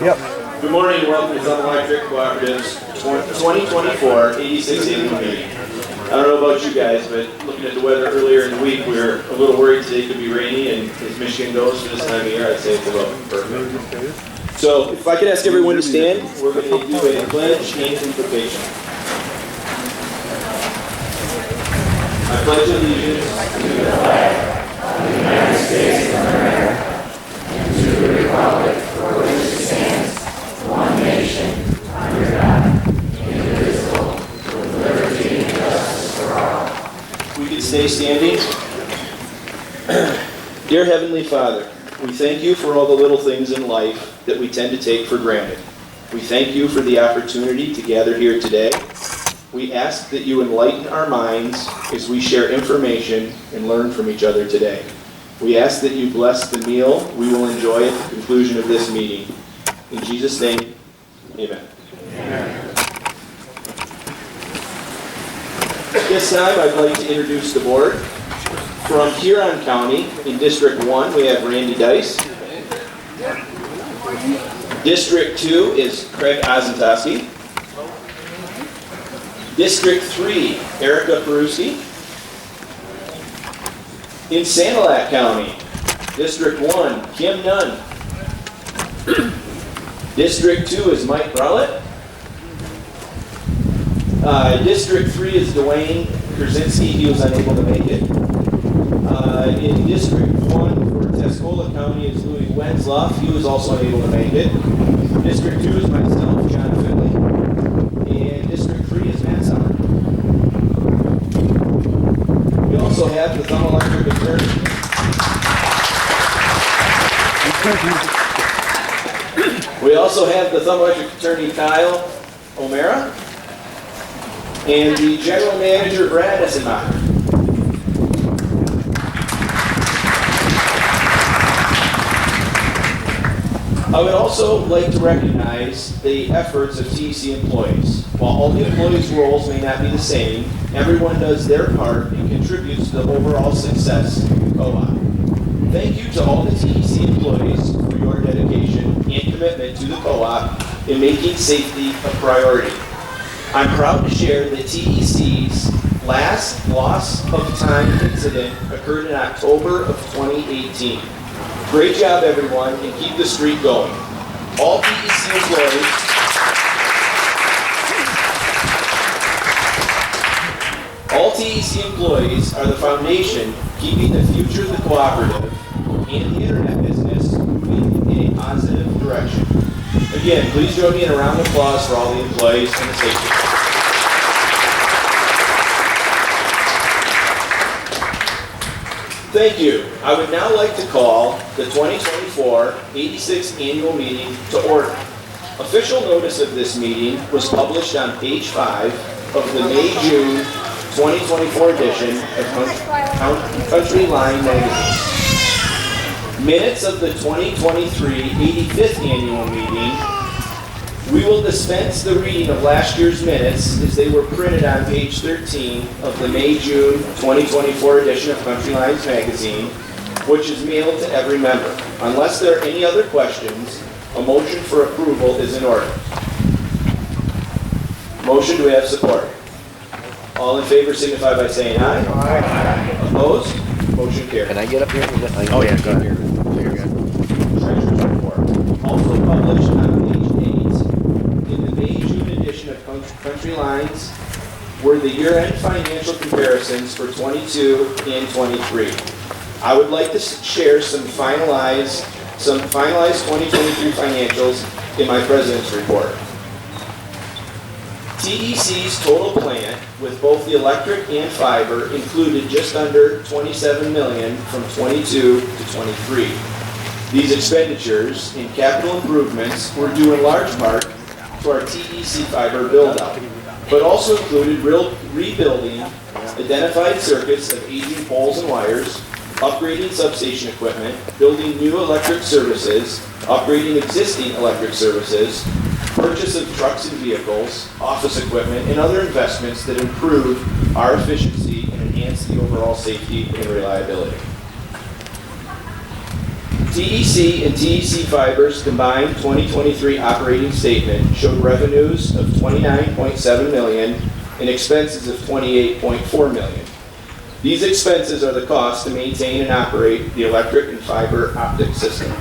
Yep. Good morning and welcome to Thumb Electric Cooperative's 2024 86th annual meeting. I don't know about you guys, but looking at the weather earlier in the week, we were a little worried today could be rainy, and as Michigan goes for this time of year, I'd say it's about perfect. So if I could ask everyone to stand, we're going to do a pledge and invocation. I pledge allegiance to the flag of the United States of America and to the republic for which it stands, one nation, under God, indivisible, with liberty and justice for all. We can stay standing. Dear Heavenly Father, we thank you for all the little things in life that we tend to take for granted. We thank you for the opportunity to gather here today. We ask that you enlighten our minds as we share information and learn from each other today. We ask that you bless the meal we will enjoy at the conclusion of this meeting. In Jesus' name, amen. Amen. At this time, I'd like to introduce the board. From Huron County, in District 1, we have Randy Dice. District 2 is Craig Ozentowski. District 3, Erica Peruski. In Sanilac County, District 1, Kim Nunn. District 2 is Mike Browlett. District 3 is Dwayne Krasinski. He was unable to make it. In District 1 for Tuscola County is Louis Wenzloff. He was also unable to make it. District 2 is myself, John Finley. And District 3 is Matt Sauer. We also have the Thumb Electric attorney. We also have the Thumb Electric attorney Kyle O'Mara and the general manager Brad Essenmacher. I would also like to recognize the efforts of TEC employees. While all the employees' roles may not be the same, everyone does their part and contributes to the overall success of the co-op. Thank you to all the TEC employees for your dedication and commitment to the co-op in making safety a priority. I'm proud to share that TEC's last loss of time incident occurred in October of 2018. Great job, everyone, and keep the streak going. All TEC employees, are the foundation keeping the future of the cooperative and the internet business moving in a positive direction. Again, please join me in a round of applause for all the employees and the safety. Thank you. I would now like to call the 2024 86th annual meeting to order. Official notice of this meeting was published on page 5 of the May-June 2024 edition of Country Line magazine. Minutes of the 2023 85th annual meeting. We will dispense the reading of last year's minutes as they were printed on page 13 of the May-June 2024 edition of Country Lines magazine, which is mailed to every member. Unless there are any other questions, a motion for approval is in order. Motion, do we have support? All in favor signify by saying aye. Aye. Opposed? Motion carries. Can I get up here? Oh yeah, go ahead. Treasurer's report. Also published on page 8 in the May-June edition of Country Lines were the year-end financial comparisons for 22 and 23. I would like to share some finalized 2023 financials in my President's report. TEC's total plant, with both the electric and fiber, included just under $27 million from 22 to 23. These expenditures in capital improvements were due in large part to our TEC fiber build-out, but also included rebuilding identified circuits of aging poles and wires, upgrading substation equipment, building new electric services, upgrading existing electric services, purchase of trucks and vehicles, office equipment, and other investments that improve our efficiency and enhance the overall safety and reliability. TEC and TEC Fiber's combined 2023 operating statement showed revenues of $29.7 million and expenses of $28.4 million. These expenses are the cost to maintain and operate the electric and fiber optic system.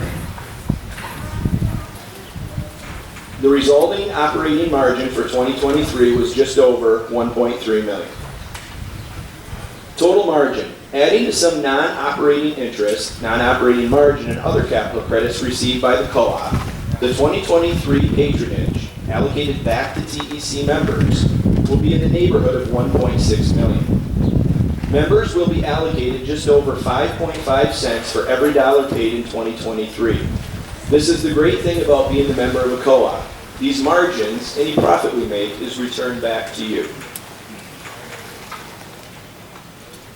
The resulting operating margin for 2023 was just over $1.3 million. Total margin, adding to some non-operating interest, non-operating margin, and other capital credits received by the co-op, the 2023 patronage allocated back to TEC members will be in the neighborhood of $1.6 million. Members will be allocated just over 5.5 cents for every dollar paid in 2023. This is the great thing about being a member of a co-op. These margins, any profit we make, is returned back to you.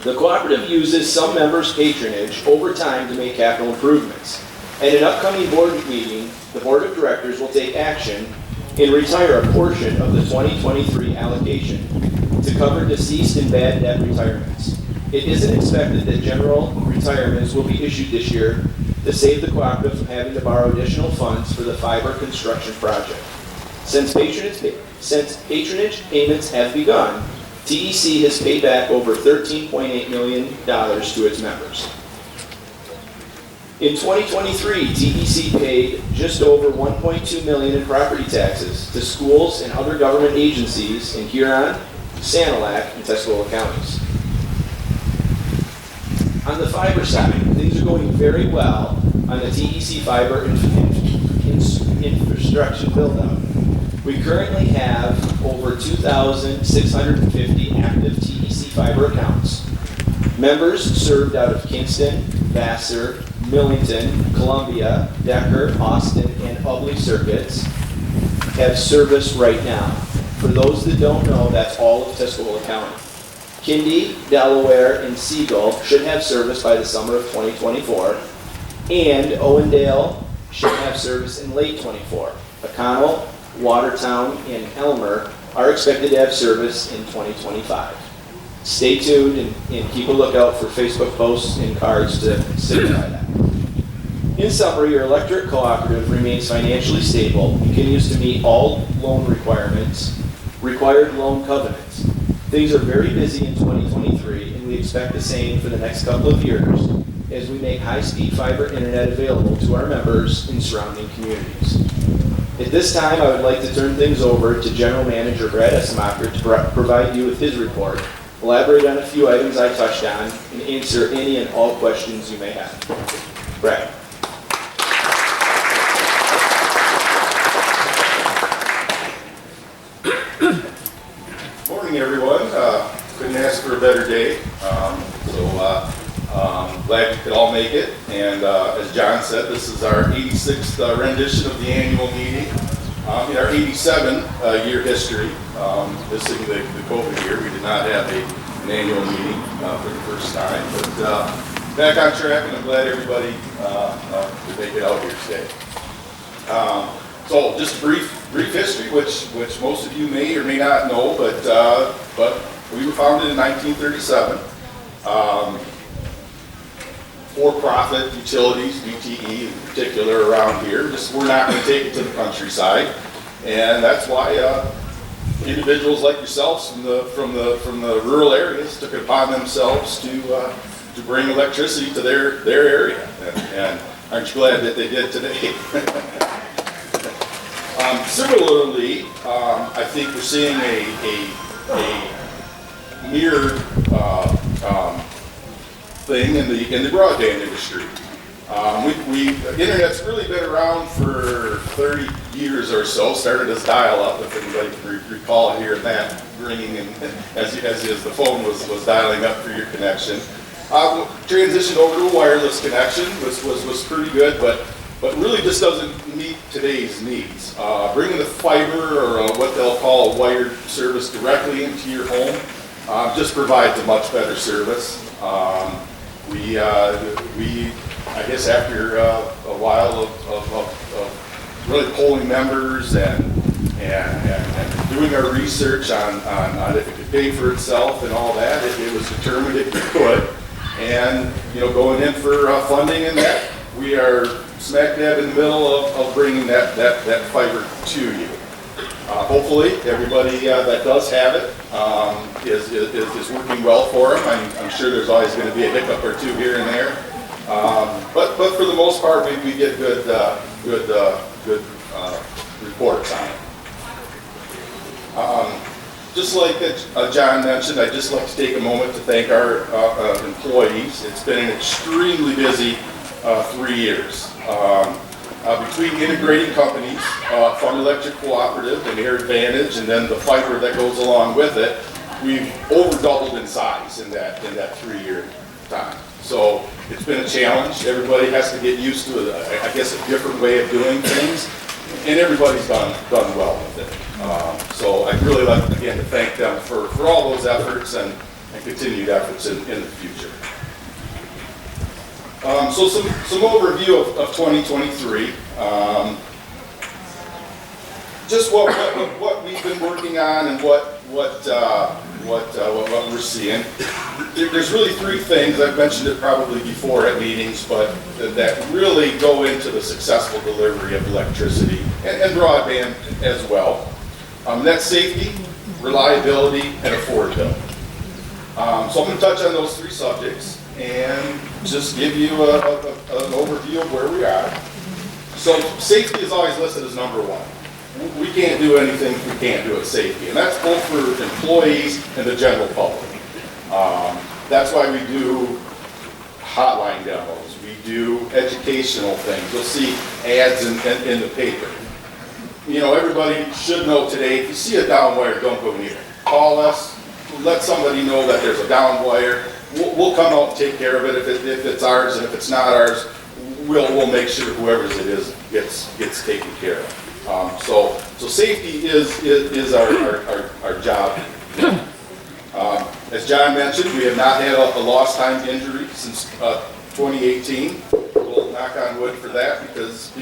The cooperative uses some members' patronage over time to make capital improvements. At an upcoming board meeting, the board of directors will take action and retire a portion of the 2023 allocation to cover deceased and bad debt retirements. It isn't expected that general retirements will be issued this year to save the cooperative from having to borrow additional funds for the fiber construction project. Since patronage payments have begun, TEC has paid back over $13.8 million to its members. In 2023, TEC paid just over $1.2 million in property taxes to schools and other government agencies in Huron, Sanilac, and Tuscola counties. On the fiber side, things are going very well on the TEC fiber infrastructure build-out. We currently have over 2,650 active TEC fiber accounts. Members served out of Kingston, Vassar, Millington, Columbia, Decker, Austin, and Ubley circuits have service right now. For those that don't know, that's all of Tuscola County. Kindy, Delaware, and Siegel should have service by the summer of 2024, and Owendale should have service in late 24. O'Connell, Watertown, and Elmer are expected to have service in 2025. Stay tuned and keep a lookout for Facebook posts and cards to signify that. In summary, your electric cooperative remains financially stable and continues to meet all loan requirements, required loan covenants. Things are very busy in 2023, and we expect the same for the next couple of years as we make high-speed fiber internet available to our members in surrounding communities. At this time, I would like to turn things over to General Manager Brad Essemacher to provide you with his report, elaborate on a few items I touched on, and answer any and all questions you may have. Brad. Morning, everyone. Couldn't ask for a better day. Glad you could all make it. And as John said, this is our 86th rendition of the annual meeting. In our 87-year history, missing the COVID year, we did not have an annual meeting for the first time. But back on track, and I'm glad everybody could make it out here today. So just a brief history, which most of you may or may not know, but we were founded in 1937. For-profit utilities, DTE in particular, around here. We're not going to take it to the countryside, and that's why individuals like yourselves from the rural areas took it upon themselves to bring electricity to their area, and aren't you glad that they did today? Similarly, I think we're seeing a mirrored thing in the broadband industry. Internet's really been around for 30 years or so. Started as dial-up, if anybody can recall here and that ringing, and as the phone was dialing up for your connection. Transitioned over to a wireless connection, was pretty good, but really just doesn't meet today's needs. Bringing the fiber, or what they'll call a wired service, directly into your home just provides a much better service. I guess after a while of really polling members and doing our research on if it could pay for itself and all that, it was determined it could. And going in for funding, and that we are smack dab in the middle of bringing that fiber to you. Hopefully, everybody that does have it is working well for them. I'm sure there's always going to be a hiccup or two here and there, but for the most part, we get good reports on it. Just like John mentioned, I'd just like to take a moment to thank our employees. It's been an extremely busy 3 years. Between integrating companies, Fund Electric Cooperative and Air Advantage, and then the fiber that goes along with it, we've over doubled in size in that 3-year time. So it's been a challenge. Everybody has to get used to, I guess, a different way of doing things, and everybody's done well with it. So I'd really like, again, to thank them for all those efforts and continued efforts in the future. So some overview of 2023. Just what we've been working on and what we're seeing. There's really 3 things. I've mentioned it probably before at meetings, but that really go into the successful delivery of electricity and broadband as well. That's safety, reliability, and affordability. So I'm going to touch on those 3 subjects and just give you an overview of where we are. So safety is always listed as number 1. We can't do anything if we can't do it safely, and that's both for employees and the general public. That's why we do hotline demos. We do educational things. You'll see ads in the paper. You know, everybody should know today, if you see a down wire, don't go near it. Call us, let somebody know that there's a down wire. We'll come out and take care of it if it's ours, and if it's not ours, we'll make sure whoever's it is gets taken care of. So safety is our job. As John mentioned, we have not had a lost time injury since 2018. We'll knock on wood for that because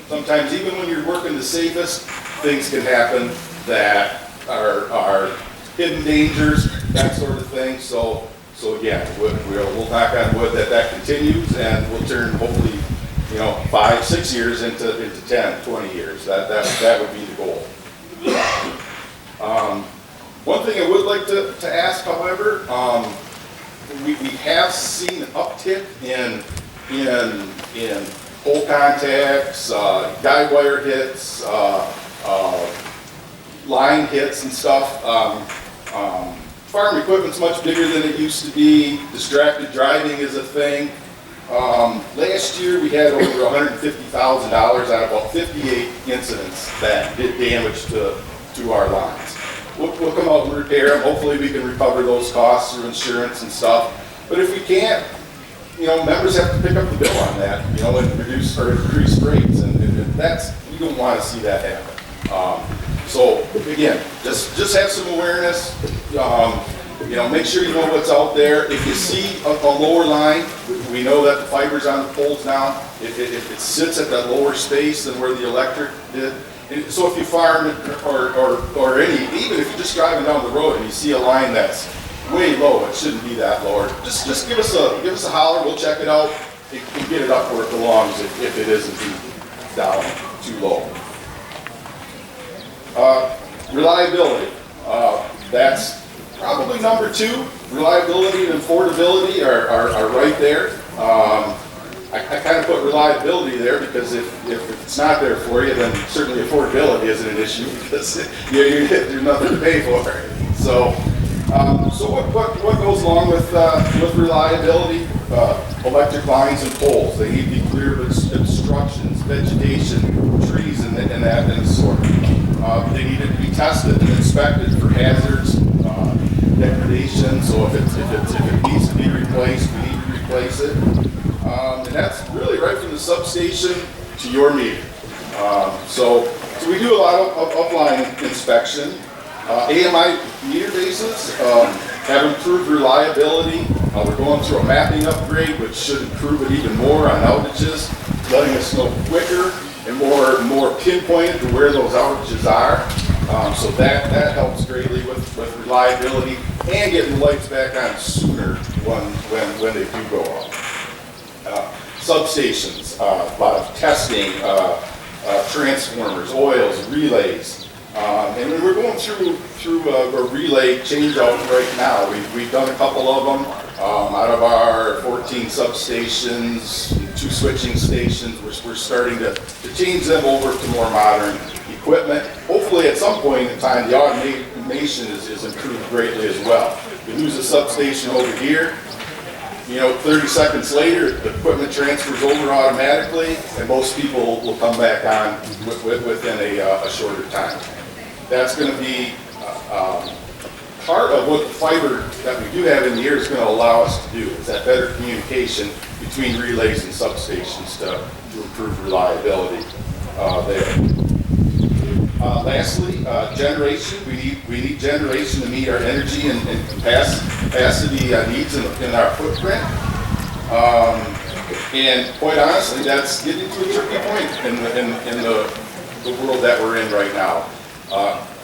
sometimes even when you're working the safest, things can happen that are hidden dangers, that sort of thing. So again, we'll knock on wood that continues, and we'll turn hopefully 5-6 years into 10, 20 years. That would be the goal. One thing I would like to ask, however, we have seen an uptick in pole contacts, guide wire hits, line hits and stuff. Farm equipment's much bigger than it used to be. Distracted driving is a thing. Last year we had over $150,000 out of about 58 incidents that did damage to our lines. We'll come out and repair them. Hopefully we can recover those costs through insurance and stuff. But if we can't, members have to pick up the bill on that, and reduce or increase rates, and we don't want to see that happen. So again, just have some awareness. Make sure you know what's out there. If you see a lower line, we know that the fiber's on the poles now. If it sits at that lower space than where the electric did. And so if you farm it or even if you're just driving down the road and you see a line that's way low, it shouldn't be that lower. Just give us a holler. We'll check it out and get it up where it belongs if it isn't down too low. Reliability. That's probably number 2. Reliability and affordability are right there. I kind of put reliability there because if it's not there for you, then certainly affordability isn't an issue because there's nothing to pay for. So what goes along with reliability? Electric lines and poles. They need to be clear of obstructions, vegetation, trees, and that sort. They need to be tested and inspected for hazards, degradation. So if it needs to be replaced, we need to replace it. And that's really right from the substation to your meter. So we do a lot of line inspection. AMI meter bases have improved reliability. We're going through a mapping upgrade, which should improve it even more on outages, letting us know quicker and more pinpointed to where those outages are. So that helps greatly with reliability and getting the lights back on sooner when they do go off. Substations, a lot of testing, transformers, oils, relays. And we're going through a relay changeout right now. We've done a couple of them. Out of our 14 substations, 2 switching stations, we're starting to change them over to more modern equipment. Hopefully at some point in time, the automation is improved greatly as well. We lose a substation over here, 30 seconds later, the equipment transfers over automatically, and most people will come back on within a shorter time. That's going to be part of what the fiber that we do have in the air is going to allow us to do, is that better communication between relays and substations to improve reliability there. Lastly, generation. We need generation to meet our energy and capacity needs in our footprint. And quite honestly, that's getting to a tricky point in the world that we're in right now.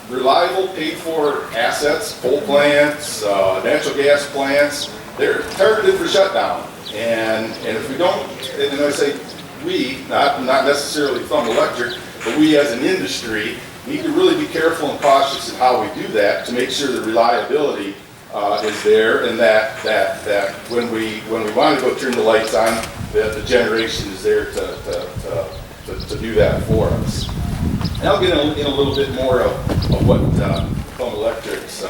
Reliable, paid-for assets, coal plants, natural gas plants, they're targeted for shutdown. And if we don't, and I say we, not necessarily Thumb Electric, but we as an industry need to really be careful and cautious in how we do that to make sure the reliability is there, and that when we want to go turn the lights on, the generation is there to do that for us. And I'll get in a little bit more of what Thumb Electric's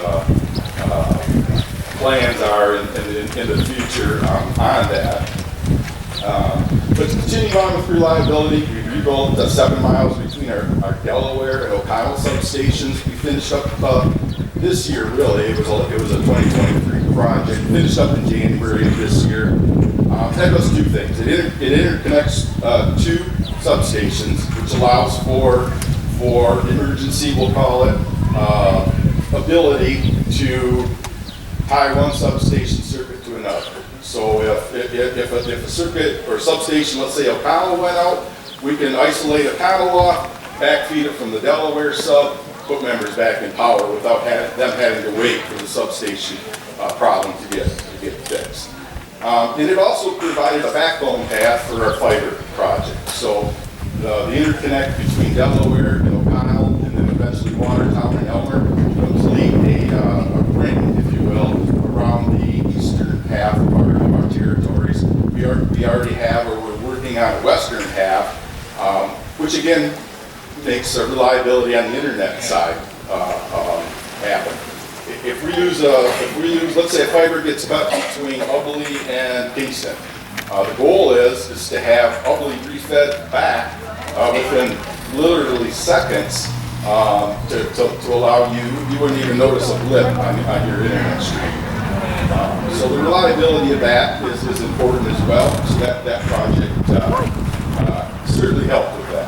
plans are in the future on that. But to continue on with reliability, we rebuilt 7 miles between our Delaware and Octagon substations. We finished up this year, really. It was a 2023 project. Finished up in January of this year. That does 2 things. It interconnects 2 substations, which allows for emergency, we'll call it, ability to tie one substation circuit to another. So if a circuit or substation, let's say Octagon went out, we can isolate Octagon off, backfeed it from the Delaware sub, put members back in power without them having to wait for the substation problem to get fixed. And it also provided a backbone path for our fiber project. So the interconnect between Delaware and Octagon, and then eventually Watertown and Elmer, complete a ring, if you will, around the eastern half of our territories. We already have, or we're working on a western half, which again makes reliability on the internet side happen. If we use, let's say a fiber gets cut between Ubly and Kingston, the goal is to have Ubly refed back within literally seconds to allow you wouldn't even notice a blip on your internet stream. So the reliability of that is important as well. So that project certainly helped with that.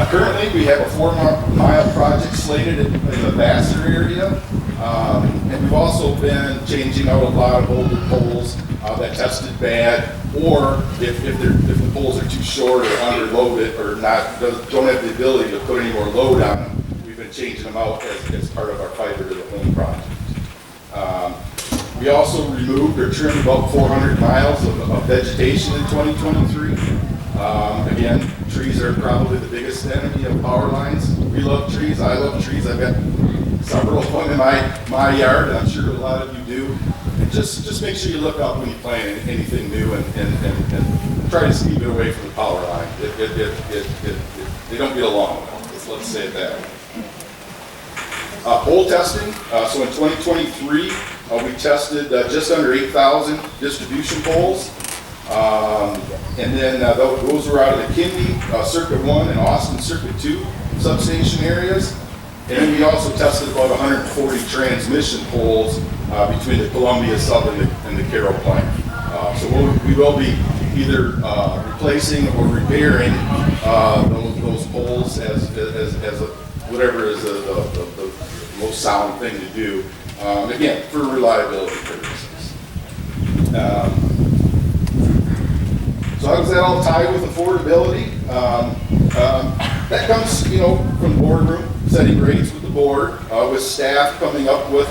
Currently, we have a 4-mile project slated in the Vassar area, and we've also been changing out a lot of older poles that tested bad, or if the poles are too short or underloaded or don't have the ability to put any more load on them, we've been changing them out as part of our fiber to the home project. We also removed or trimmed about 400 miles of vegetation in 2023. Again, trees are probably the biggest enemy of power lines. We love trees. I love trees. I've got several of them in my yard, and I'm sure a lot of you do. And just make sure you look up when you plant anything new and try to keep it away from the power line. They don't get along well. Let's say it that way. Pole testing. So in 2023, we tested just under 8,000 distribution poles. And then those were out of the Kindy Circuit 1 and Austin Circuit 2 substation areas. And then we also tested about 140 transmission poles between the Columbia sub and the Carroll plant. So we will be either replacing or repairing those poles as whatever is the most sound thing to do. Again, for reliability purposes. So how does that all tie with affordability? That comes, from the boardroom, setting rates with the board, with staff coming up with,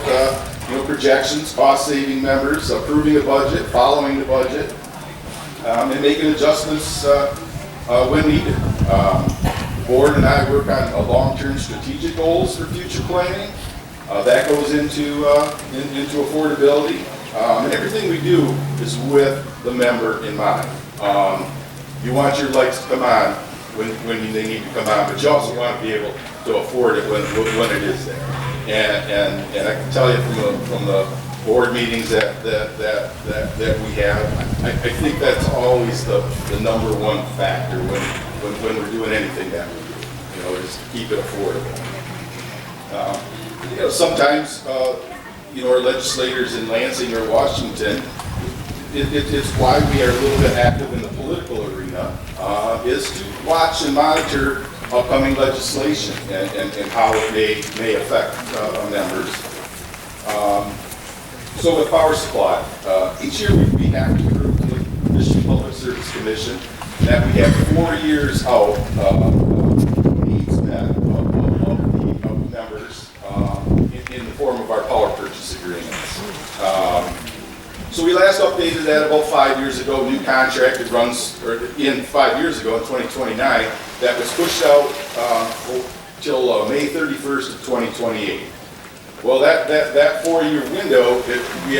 projections, cost-saving members, approving the budget, following the budget. and making adjustments when needed. The board and I work on long-term strategic goals for future planning. That goes into affordability. And everything we do is with the member in mind. You want your lights to come on when they need to come on, but you also want to be able to afford it when it is there. And I can tell you from the board meetings that we have, I think that's always the number one factor when we're doing anything that we do, is to keep it affordable. Sometimes, our legislators in Lansing or Washington, it's why we are a little bit active in the political arena, is to watch and monitor upcoming legislation and how it may affect members. So with power supply, each year we have to prove to the Michigan Public Service Commission that we have 4 years out needs met of the members in the form of our power purchase agreements. So we last updated that about 5 years ago. New contract that runs, in 5 years ago in 2029, that was pushed out till May 31st of 2028. Well, that 4-year window that we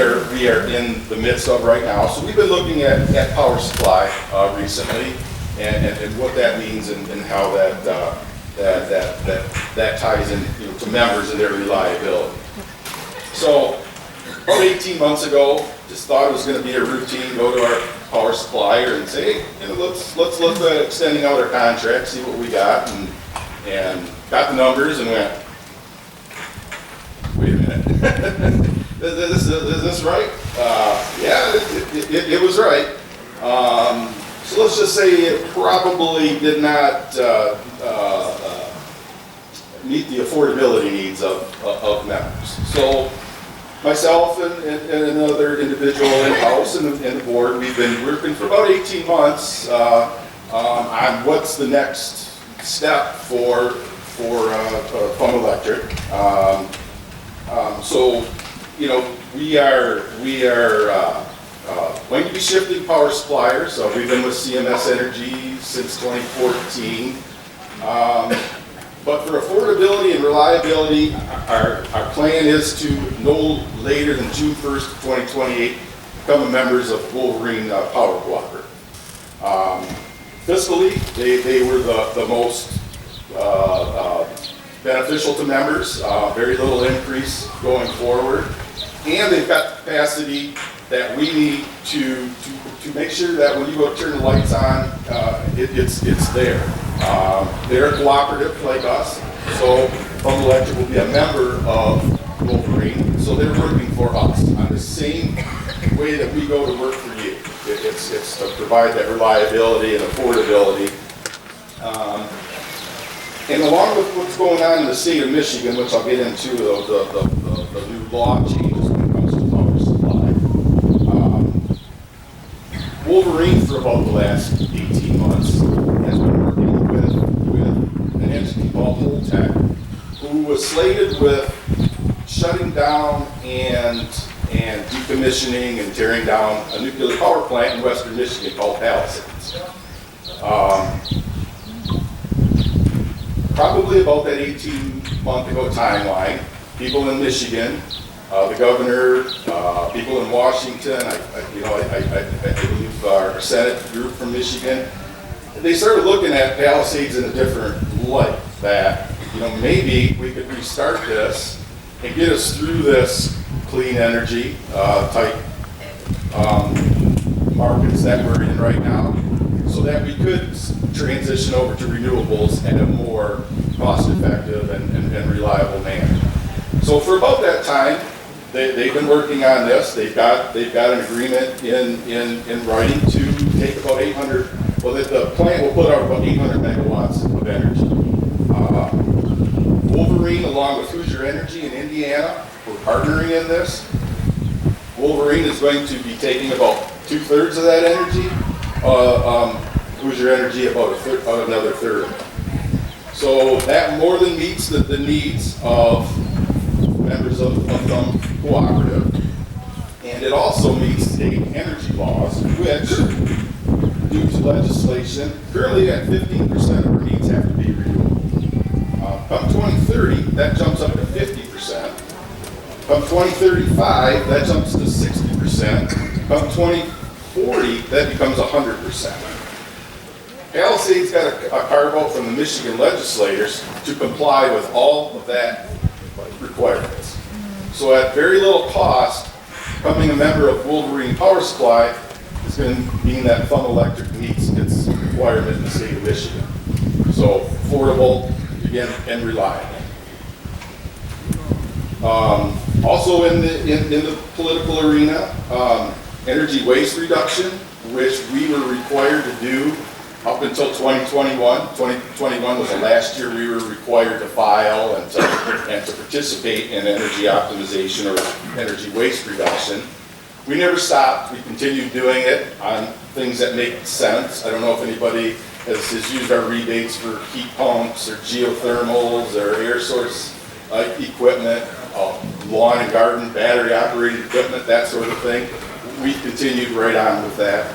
are in the midst of right now. So we've been looking at power supply recently and what that means and how that ties in to members and their reliability. So about 18 months ago, just thought it was going to be a routine, go to our power supplier and say, hey, let's look at extending out our contract, see what we got, and got the numbers and went, wait a minute, is this right? Yeah, it was right. So let's just say it probably did not meet the affordability needs of members. So myself and another individual in-house and the board, we've been working for about 18 months on what's the next step for Fun Electric. So, we are going to be shifting power suppliers. We've been with CMS Energy since 2014. But for affordability and reliability, our plan is to no later than June 1st of 2028 become members of Wolverine Power Cooperative. Fiscally, they were the most beneficial to members, very little increase going forward, and they've got capacity that we need to make sure that when you go turn the lights on, it's there. They're a cooperative like us, so Fun Electric will be a member of Wolverine, so they're working for us on the same way that we go to work for you. It's to provide that reliability and affordability. And along with what's going on in the state of Michigan, which I'll get into, the new law changes when it comes to power supply. Wolverine, for about the last 18 months, has been working with an entity called TEC, who was slated with shutting down and decommissioning and tearing down a nuclear power plant in western Michigan called Palisades. Probably about that 18-month ago timeline, people in Michigan, the governor, people in Washington, I believe our Senate group from Michigan, they started looking at Palisades in a different light, that maybe we could restart this and get us through this clean energy type markets that we're in right now, so that we could transition over to renewables in a more cost-effective and reliable manner. So for about that time, they've been working on this. They've got an agreement in writing to take about 800. Well, the plant will put out about 800 megawatts of energy. Wolverine, along with Hoosier Energy in Indiana, we're partnering in this. Wolverine is going to be taking about 2/3 of that energy. Hoosier Energy about another third. So that more than meets the needs of members of some cooperative, and it also meets state energy laws, which due to legislation. Currently at 15% of our needs have to be renewable. Come 2030, that jumps up to 50%. Come 2035, that jumps to 60%. Come 2040, that becomes 100%. Palisade's got a carve out from the Michigan legislators to comply with all of that requirements. So at very little cost, becoming a member of Wolverine Power Supply is going to mean that Thumb Electric meets its requirement in the state of Michigan. So affordable, again, and reliable. Also in the political arena, energy waste reduction, which we were required to do up until 2021. 2021 was the last year we were required to file and to participate in energy optimization or energy waste reduction. We never stopped. We continued doing it on things that make sense. I don't know if anybody has used our rebates for heat pumps or geothermals or air source equipment, lawn and garden, battery operated equipment, that sort of thing. We've continued right on with that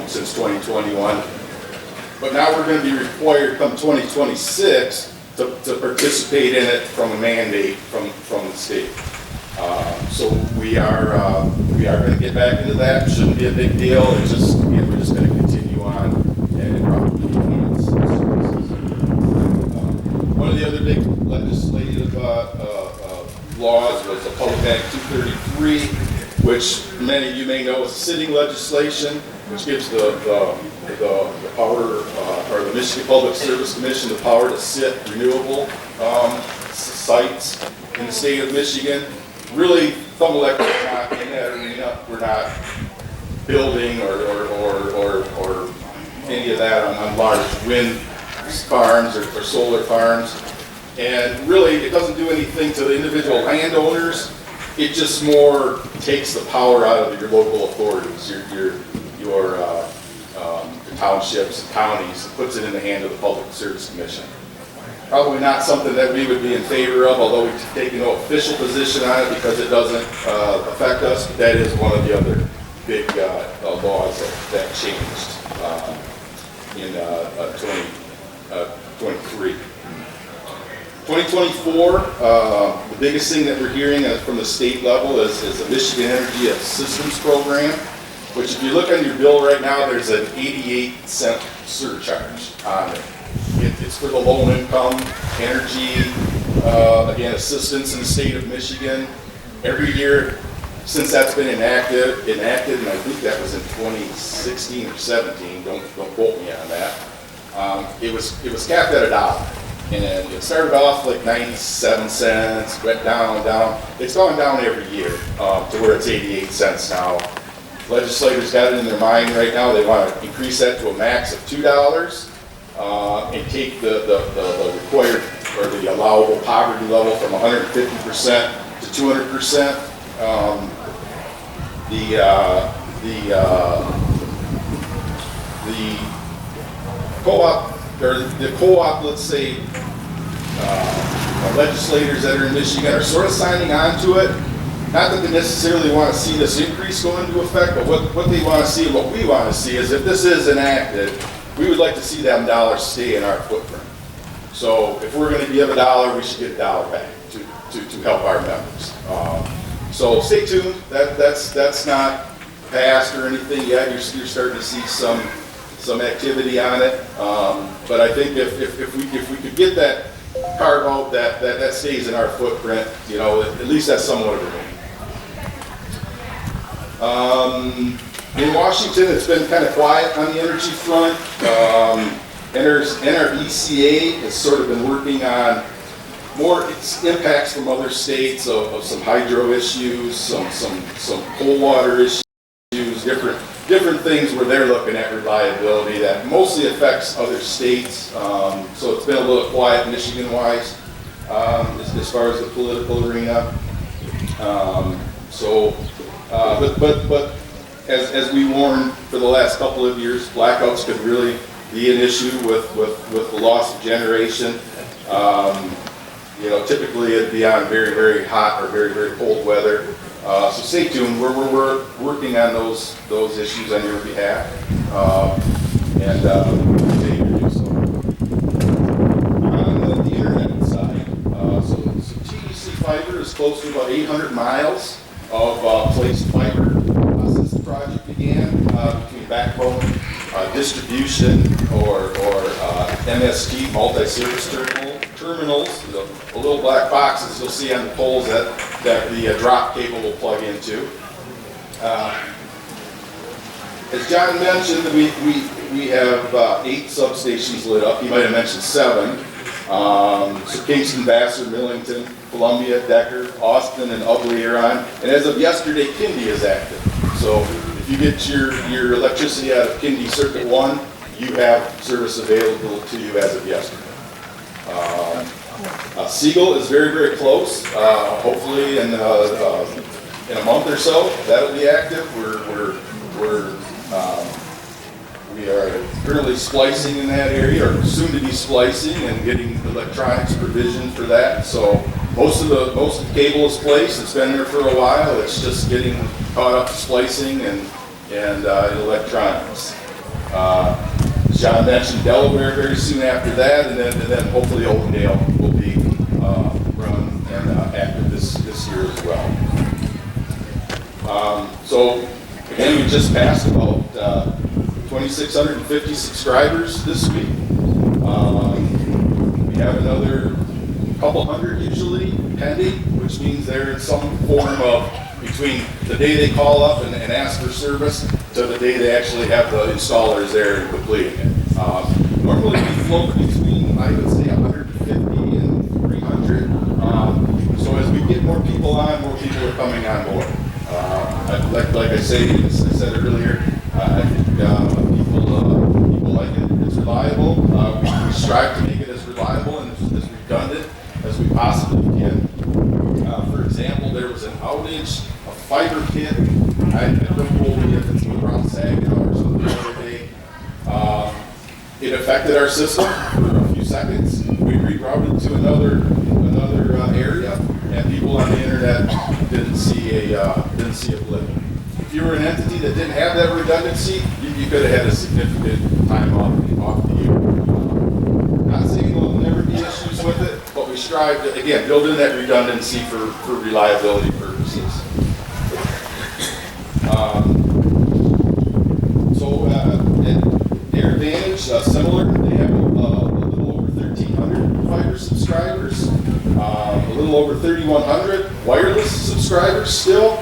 since 2021. But now we're going to be required come 2026 to participate in it from a mandate from the state. So we are going to get back into that. Shouldn't be a big deal. It's just, we're just going to continue on and probably enhance services. One of the other big legislative laws was the Public Act 233, which many of you may know is sitting legislation, which gives the power, or the Michigan Public Service Commission the power to sit renewable sites in the state of Michigan. Really, Thumb Electric is not in that arena. We're not building or any of that on large wind farms or solar farms. And really, it doesn't do anything to the individual landowners. It just more takes the power out of your local authorities, your townships and counties, and puts it in the hand of the Public Service Commission. Probably not something that we would be in favor of, although we've taken no official position on it because it doesn't affect us. But that is one of the other big laws that changed in 2023. 2024, the biggest thing that we're hearing from the state level is the Michigan Energy Assistance Program, which if you look on your bill right now, there's an 88-cent surcharge on it. It's for the low-income energy, again, assistance in the state of Michigan. Every year since that's been enacted, and I think that was in 2016 or 17, don't quote me on that, it was capped at $1. And it started off like 97 cents, went down. It's gone down every year to where it's 88 cents now. Legislators got it in their mind right now. They want to increase that to a max of $2 and take the required or the allowable poverty level from 150% to 200%. The co-op, let's say, legislators that are in Michigan are sort of signing on to it. Not that they necessarily want to see this increase go into effect, but what they want to see and what we want to see is if this is enacted, we would like to see them dollars stay in our footprint. So if we're going to give $1, we should get $1 back to help our members. So stay tuned. That's not passed or anything yet. You're starting to see some activity on it. But I think if we could get that carve out that stays in our footprint, at least that's somewhat of a win. In Washington, it's been kind of quiet on the energy front. NRECA has sort of been working on more impacts from other states of some hydro issues, some cold water issues, different things where they're looking at reliability that mostly affects other states. So it's been a little quiet Michigan-wise as far as the political arena. But as we warned for the last couple of years, blackouts could really be an issue with the loss of generation. Typically it'd be on very, very hot or very, very cold weather. So stay tuned. We're working on those issues on your behalf, and continue to do so. On the internet side, so TEC fiber is close to about 800 miles of placed fiber since the project began, between backbone distribution or MST, multi-service terminals, the little black boxes you'll see on the poles that the drop cable will plug into. As John mentioned, we have 8 substations lit up. He might have mentioned 7. So Kingston, Vassar, Millington, Columbia, Decker, Austin, and Ubley are on. And as of yesterday, Kindy is active. So if you get your electricity out of Kindy Circuit 1, you have service available to you as of yesterday. Siegel is very, very close. Hopefully in a month or so, that'll be active. We are currently splicing in that area, or soon to be splicing and getting electronics provision for that. So most of the cable is placed. It's been there for a while. It's just getting caught up to splicing and electronics. As John mentioned, Delaware very soon after that, and then hopefully Oakdale will be run and active this year as well. So again, we just passed about 2,650 subscribers this week. We have another couple hundred usually pending, which means they're in some form of between the day they call up and ask for service to the day they actually have the installers there and completing it. Normally we float between, I would say, 150 and 300. So as we get more people on, more people are coming on board. Like I said earlier, I think people like it. It's reliable. We strive to make it as reliable and as redundant as we possibly can. For example, there was an outage, a fiber kit. I don't know if it's around Saginaw or something the other day. It affected our system for a few seconds. We rerouted to another area, and people on the internet didn't see a blip. If you were an entity that didn't have that redundancy, you could have had a significant time off the year. Not saying there'll never be issues with it, but we strive to, again, build in that redundancy for reliability purposes. Air Advantage, similar. They have a little over 1,300 fiber subscribers, a little over 3,100 wireless subscribers still.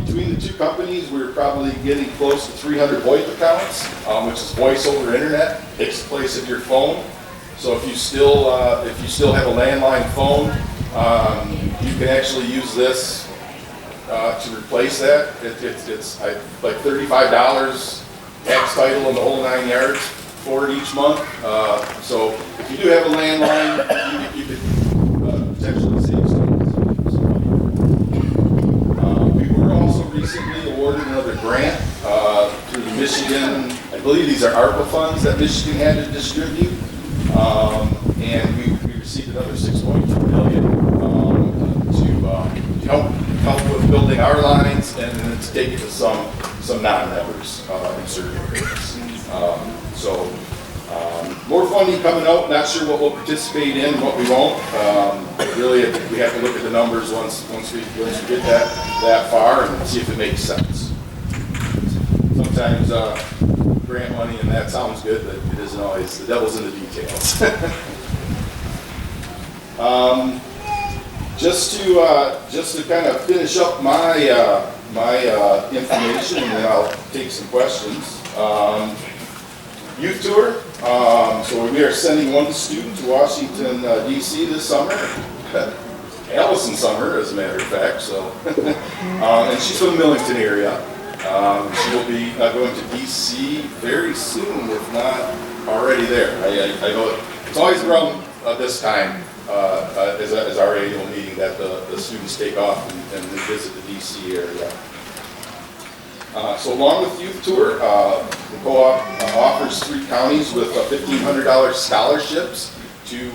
Between the two companies, we're probably getting close to 300 VoIP accounts, which is voice over internet. Takes the place of your phone. So if you still have a landline phone, you can actually use this to replace that. It's like $35 tax title and the whole 9 yards for it each month. So if you do have a landline, you could potentially save some money. We were also recently awarded another grant through the Michigan, I believe these are ARPA funds that Michigan had to distribute. And we received another $6.2 million to help with building our lines and then to take it to some non-members in certain areas. More funding coming out. Not sure what we'll participate in and what we won't. Really, we have to look at the numbers once we get that far and see if it makes sense. Sometimes grant money and that sounds good, but it isn't always. The devil's in the details. Just to kind of finish up my information, and then I'll take some questions. Youth tour. So we are sending one student to Washington, D.C. this summer. Allison Summer, as a matter of fact. So, and she's from the Millington area. She will be going to D.C. very soon, if not already there. I know it's always around this time as our annual meeting that the students take off and visit the D.C. area. So along with Youth Tour, the co-op offers 3 counties with $1,500 scholarships to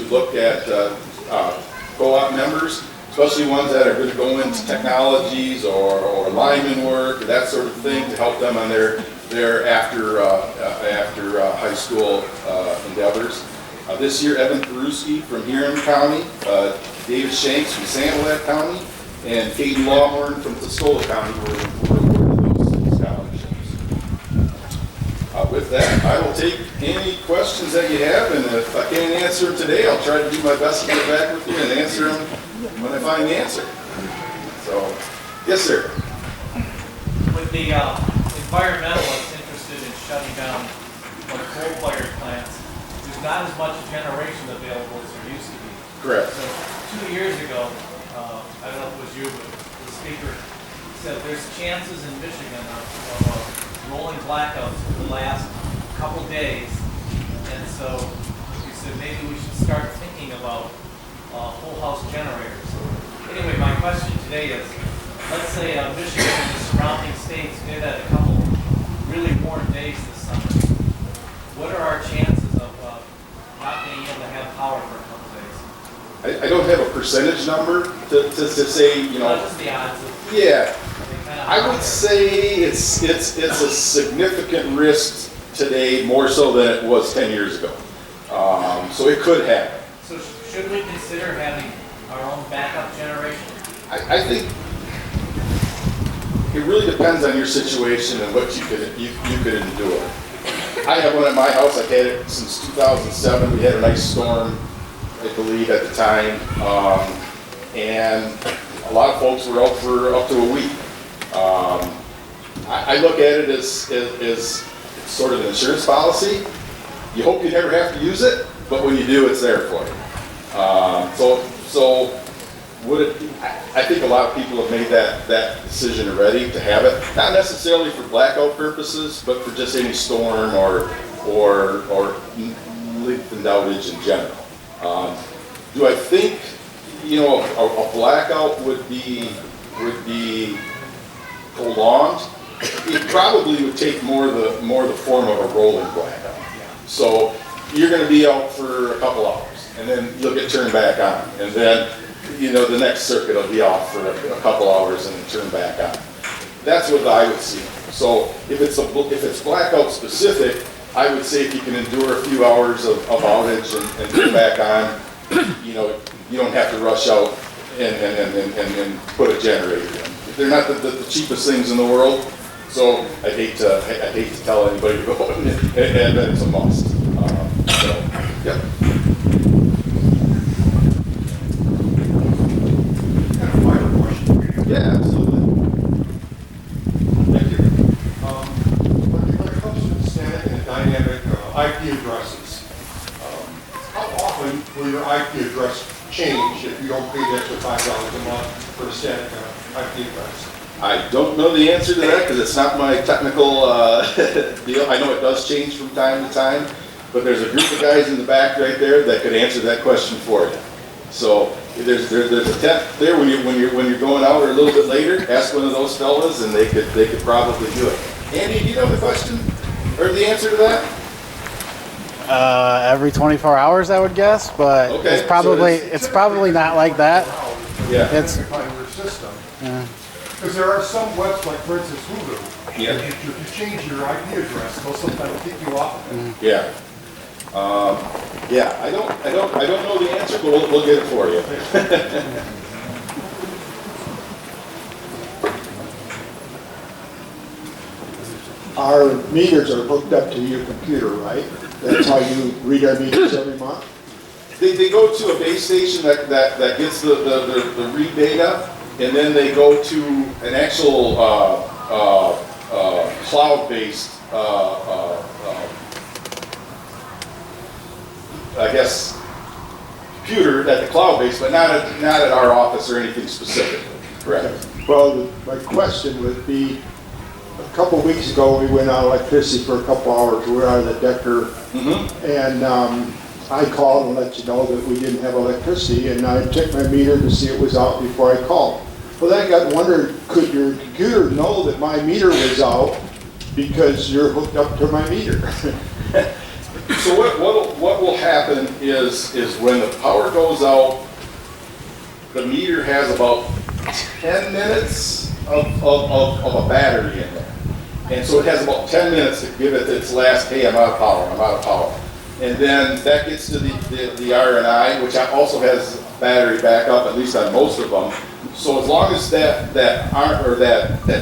look at co-op members especially ones that are going to go into technologies or lineman work, or that sort of thing, to help them on their after high school endeavors. This year, Evan Peruski from Huron County, David Shanks from Santalat County, and Caden Lawhorn from Tuscola County were awarded those scholarships. With that, I will take any questions that you have, and if I can't answer them today, I'll try to do my best to get back with you and answer them when I find the answer. So, yes, sir. With the environmentalists interested in shutting down coal-fired plants, there's not as much generation available as there used to be. Correct. So 2 years ago, I don't know if it was you, but the speaker said there's chances in Michigan of rolling blackouts for the last couple days, and so he said maybe we should start thinking about whole house generators. Anyway, my question today is, let's say Michigan and the surrounding states get a couple really warm days this summer. What are our chances of not being able to have power for a couple days? I don't have a percentage number to say, you know. Not just the odds of Yeah, kind of I would say it's a significant risk today, more so than it was 10 years ago. So it could happen. So should we consider having our own backup generation? I think it really depends on your situation and what you could endure. I have one at my house. I've had it since 2007. We had a nice storm, I believe, at the time, and a lot of folks were out for up to a week. I look at it as sort of an insurance policy. You hope you never have to use it, but when you do, it's there for you. So would it? I think a lot of people have made that decision already to have it, not necessarily for blackout purposes, but for just any storm or lengthened outage in general. Do I think, you know, a blackout would be prolonged? It probably would take more the form of a rolling blackout. So you're going to be out for a couple hours, and then you'll get turned back on, and then, you know, the next circuit will be off for a couple hours and then turn back on. That's what I would see. So if it's blackout specific, I would say if you can endure a few hours of outage and turn back on, you know, you don't have to rush out and put a generator in. They're not the cheapest things in the world, so I'd hate to tell anybody to go and it's a must. So, yeah. Yeah, absolutely. Thank you. When it comes to static and dynamic IP addresses, how often will your IP address change if you don't pay the extra $5 a month for a static IP address? I don't know the answer to that because it's not my technical deal. I know it does change from time to time, but there's a group of guys in the back right there that could answer that question for you. So there's a tech there when you're going out or a little bit later. Ask one of those fellas, and they could probably do it. Andy, do you know the question or the answer to that? Every 24 hours, I would guess, but Okay, it's probably so it's probably not like that. Yeah. It's Your system. yeah. Because there are some websites, like for instance Hulu. Yeah. If you change your IP address, they'll sometimes kick you off of it. Yeah. Yeah. I don't know the answer, but we'll get it for you. Our meters are hooked up to your computer, right? That's how you read our meters every month? They go to a base station that gets the read data, and then they go to an actual cloud-based, I guess, computer at the cloud-based, but not at our office or anything specific. Correct. Well, my question would be, a couple weeks ago, we went out of electricity for a couple hours. We were out of the Decker, and I called and let you know that we didn't have electricity, and I checked my meter to see it was out before I called. Well, then I got wondered, could your computer know that my meter was out because you're hooked up to my meter? So what will happen is when the power goes out, the meter has about 10 minutes of a battery in there. And so it has about 10 minutes to give it its last, hey, I'm out of power, I'm out of power. And then that gets to the RNI, which also has battery backup, at least on most of them. So as long as that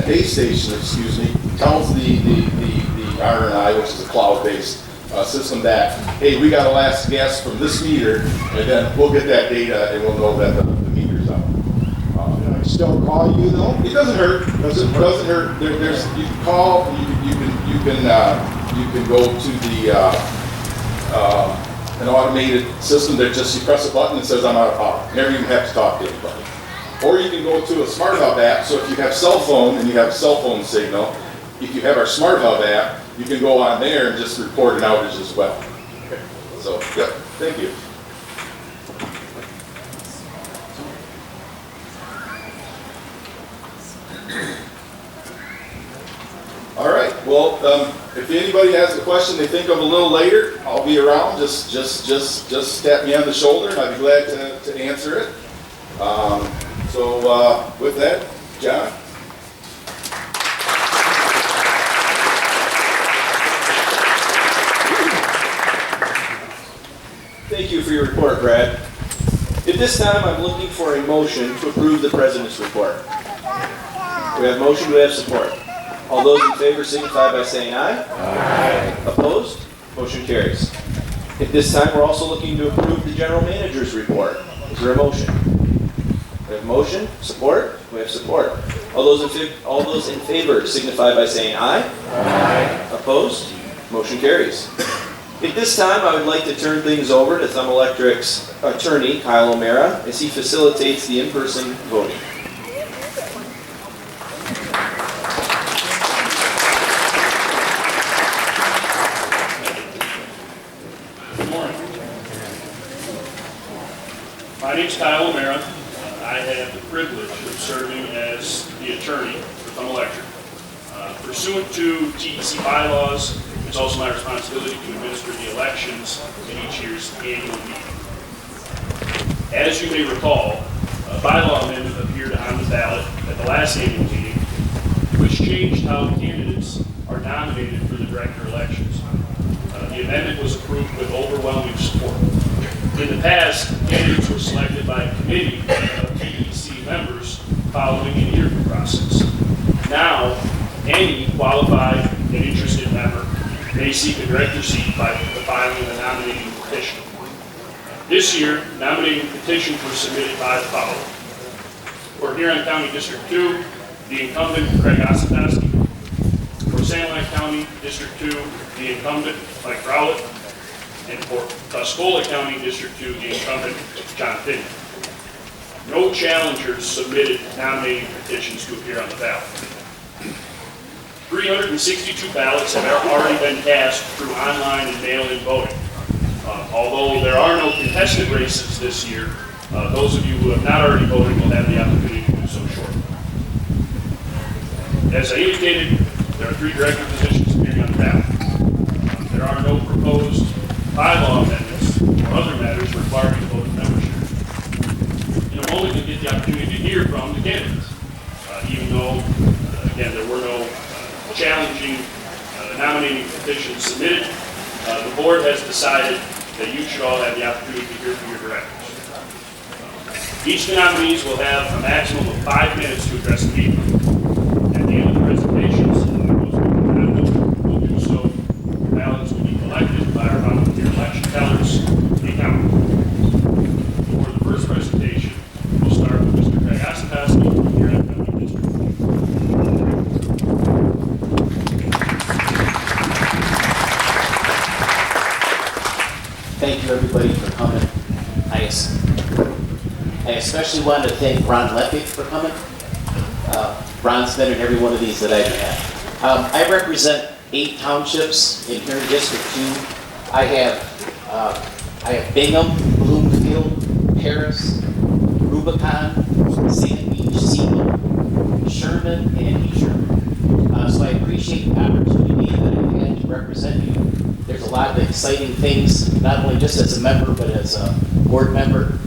base station, excuse me, tells the RNI, which is a cloud-based system, that, hey, we got a last guess from this meter, and then we'll get that data and we'll know that the meter's out. Can I still call you though? It doesn't hurt. Doesn't hurt. There's you can call. You can go to the an automated system that just you press a button and says I'm out of power. You never even have to talk to anybody. Or you can go to a Smart Hub app. So if you have cell phone and you have a cell phone signal, if you have our Smart Hub app, you can go on there and just report an outage as well. Okay. So yeah, thank you. All right. Well, if anybody has a question they think of a little later, I'll be around. Just tap me on the shoulder, and I'd be glad to answer it. With that, John. Thank you for your report, Brad. At this time, I'm looking for a motion to approve the President's report. We have motion, do we have support? All those in favor signify by saying aye. Aye. Opposed? Motion carries. At this time, we're also looking to approve the General Manager's report. Is there a motion? We have motion, support? We have support. All those in favor signify by saying aye. Aye. Opposed? Motion carries. At this time, I would like to turn things over to Thumb Electric's attorney, Kyle O'Mara, as he facilitates the in-person voting. Good morning. My name is Kyle O'Mara. I have the privilege of serving as the attorney for Thumb Electric. Pursuant to TEC bylaws, it's also my responsibility to administer the elections in each year's annual meeting. As you may recall, a bylaw amendment appeared on the ballot at the last annual meeting, which changed how candidates are nominated for the director elections. The amendment was approved with overwhelming support. In the past, candidates were selected by a committee of TEC members following an interview process. Now, any qualified and interested member may seek a director seat by filing a nominating petition. This year, nominating petitions were submitted by the following. For Huron County District 2, the incumbent Craig Ossipowski. For San Juan County District 2, the incumbent Mike Rowlett. And for Tuscola County District 2, the incumbent John Finney. No challengers submitted nominating petitions to appear on the ballot. 362 ballots have already been cast through online and mail-in voting. Although there are no contested races this year, those of you who have not already voted will have the opportunity to do so shortly. As I indicated, there are 3 director positions appearing on the ballot. There are no proposed bylaw amendments or other matters requiring a vote of membership. In a moment, you'll get the opportunity to hear from the candidates. Even though, again, there were no challenging nominating petitions submitted, the board has decided that you should all have the opportunity to hear from your directors. Each of the nominees will have a maximum of 5 minutes to address the meeting. At the end of the presentations, those who will do so. Ballots will be collected by our volunteer election tellers and counted. For the first presentation, we'll start with Mr. Craig Ossipowski from Huron County District. Thank you, everybody, for coming. I especially wanted to thank Ron Leppick for coming. Ron's been in every one of these that I've had. I represent 8 townships in Huron District 2. I have Bingham, Bloomfield, Paris, Rubicon, Sand Beach, Seaman, Sherman, and East Sherman. So I appreciate the opportunity that I've had to represent you. There's a lot of exciting things, not only just as a member, but as a board member.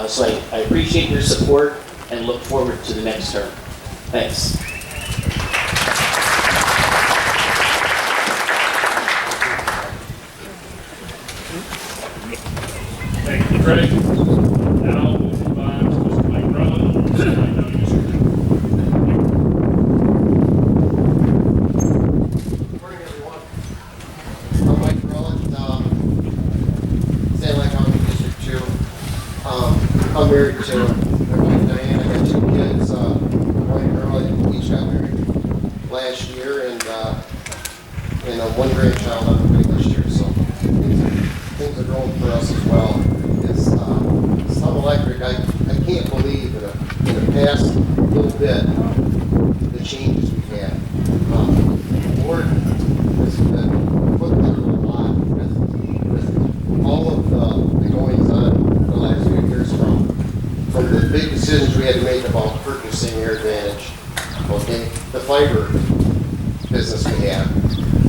So I appreciate your support and look forward to the next term. Thanks. Thank you, Craig. Now we'll move on to Mr. Mike Rella, Second County District 2. Good morning, everyone. I'm Mike Rowland, St. Lake County District 2. I'm married to my wife Diane. I got 2 kids, a boy and a girl. Each got married last year, and one grandchild on the way this year. So things are growing for us as well. It's Sun Electric. I can't believe in the past little bit the changes we've had. The board has been put through a lot with all of the goings on the last few years from the big decisions we had to make about purchasing Air Advantage, okay, the fiber business we have,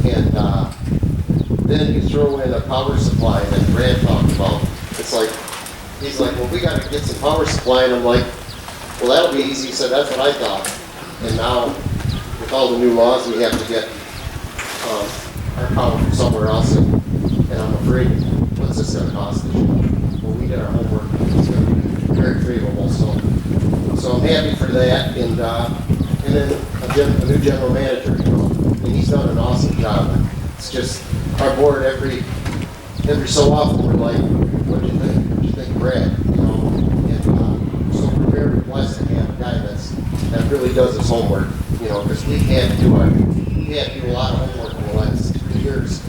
and then you throw in a power supply that Brad talked about. It's like, he's like, well, we got to get some power supply, and I'm like, well, that'll be easy. He said, that's what I thought. And now, with all the new laws, we have to get our power from somewhere else, and I'm afraid, what's this going to cost us? Well, we did our homework. It's going to be very favorable, so I'm happy for that. And then a new general manager, and he's done an awesome job. It's just our board every so often we're like, what do you think? What do you think, Brad? And so we're very blessed to have a guy that really does his homework, because we had to do a lot of homework in the last 3 years.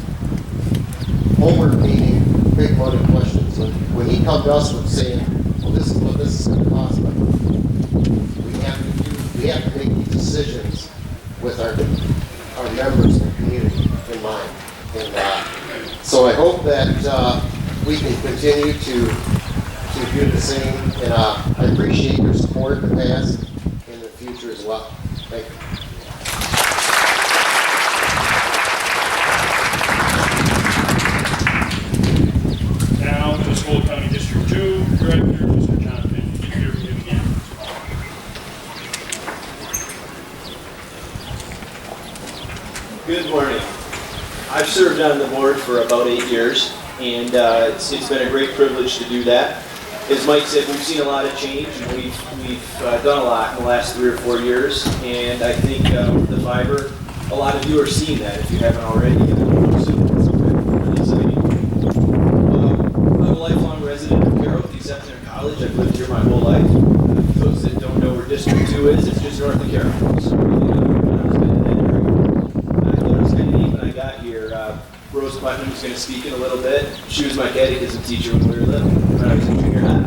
Homework meaning big money questions. When he comes to us with saying, well, this is what this is going to cost, but we have to make these decisions with our members in the community in mind. And so I hope that we can continue to do the same. And I appreciate your support in the past and in the future as well. Thank you. Now, Municipal County District 2 Director, Mr. John Finley, here for him again. Good morning. I've served on the board for about 8 years, and it's been a great privilege to do that. As Mike said, we've seen a lot of change, and we've done a lot in the last 3 or 4 years, and I think with the fiber, a lot of you are seeing that if you haven't already. So it's really exciting. I'm a lifelong resident of Carroll, except in college. I've lived here my whole life. For those that don't know where District 2 is, it's just north of Carroll. So really, I thought it was kind of neat when I got here. Rose Putnam was going to speak in a little bit. She was my catechism teacher when we were little, when I was in junior high.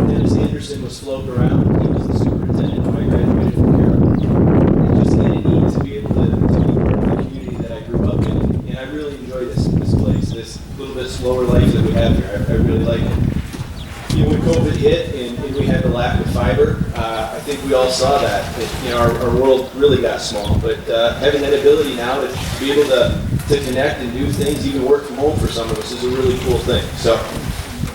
Dennis Anderson was floating around. He was the superintendent when I graduated from Carroll. It's just kind of neat to be able to be part of the community that I grew up in. And I really enjoy this place, this little bit slower life that we have here. I really like it. When COVID hit and we had the lack of fiber, I think we all saw that. Our world really got small. But having that ability now to be able to connect and do things, even work from home for some of us, is a really cool thing. So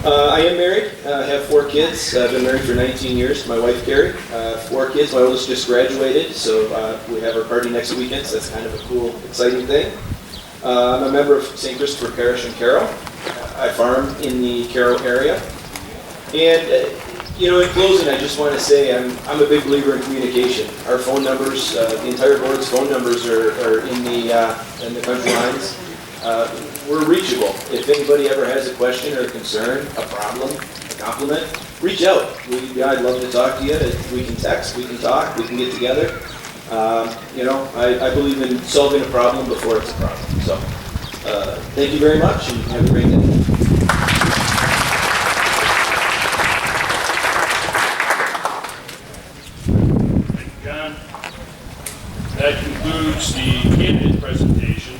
I am married. I have 4 kids. I've been married for 19 years to my wife, Carrie. 4 kids. My oldest just graduated, so we have our party next weekend, so that's kind of a cool, exciting thing. I'm a member of St. Christopher Parish in Carroll. I farm in the Carroll area. And, in closing, I just want to say I'm a big believer in communication. Our phone numbers, the entire board's phone numbers are in the country lines. We're reachable. If anybody ever has a question or a concern, a problem, a compliment, reach out. I'd love to talk to you. We can text, we can talk, we can get together. I believe in solving a problem before it's a problem. So, thank you very much, and have a great day. That concludes the candidate presentation.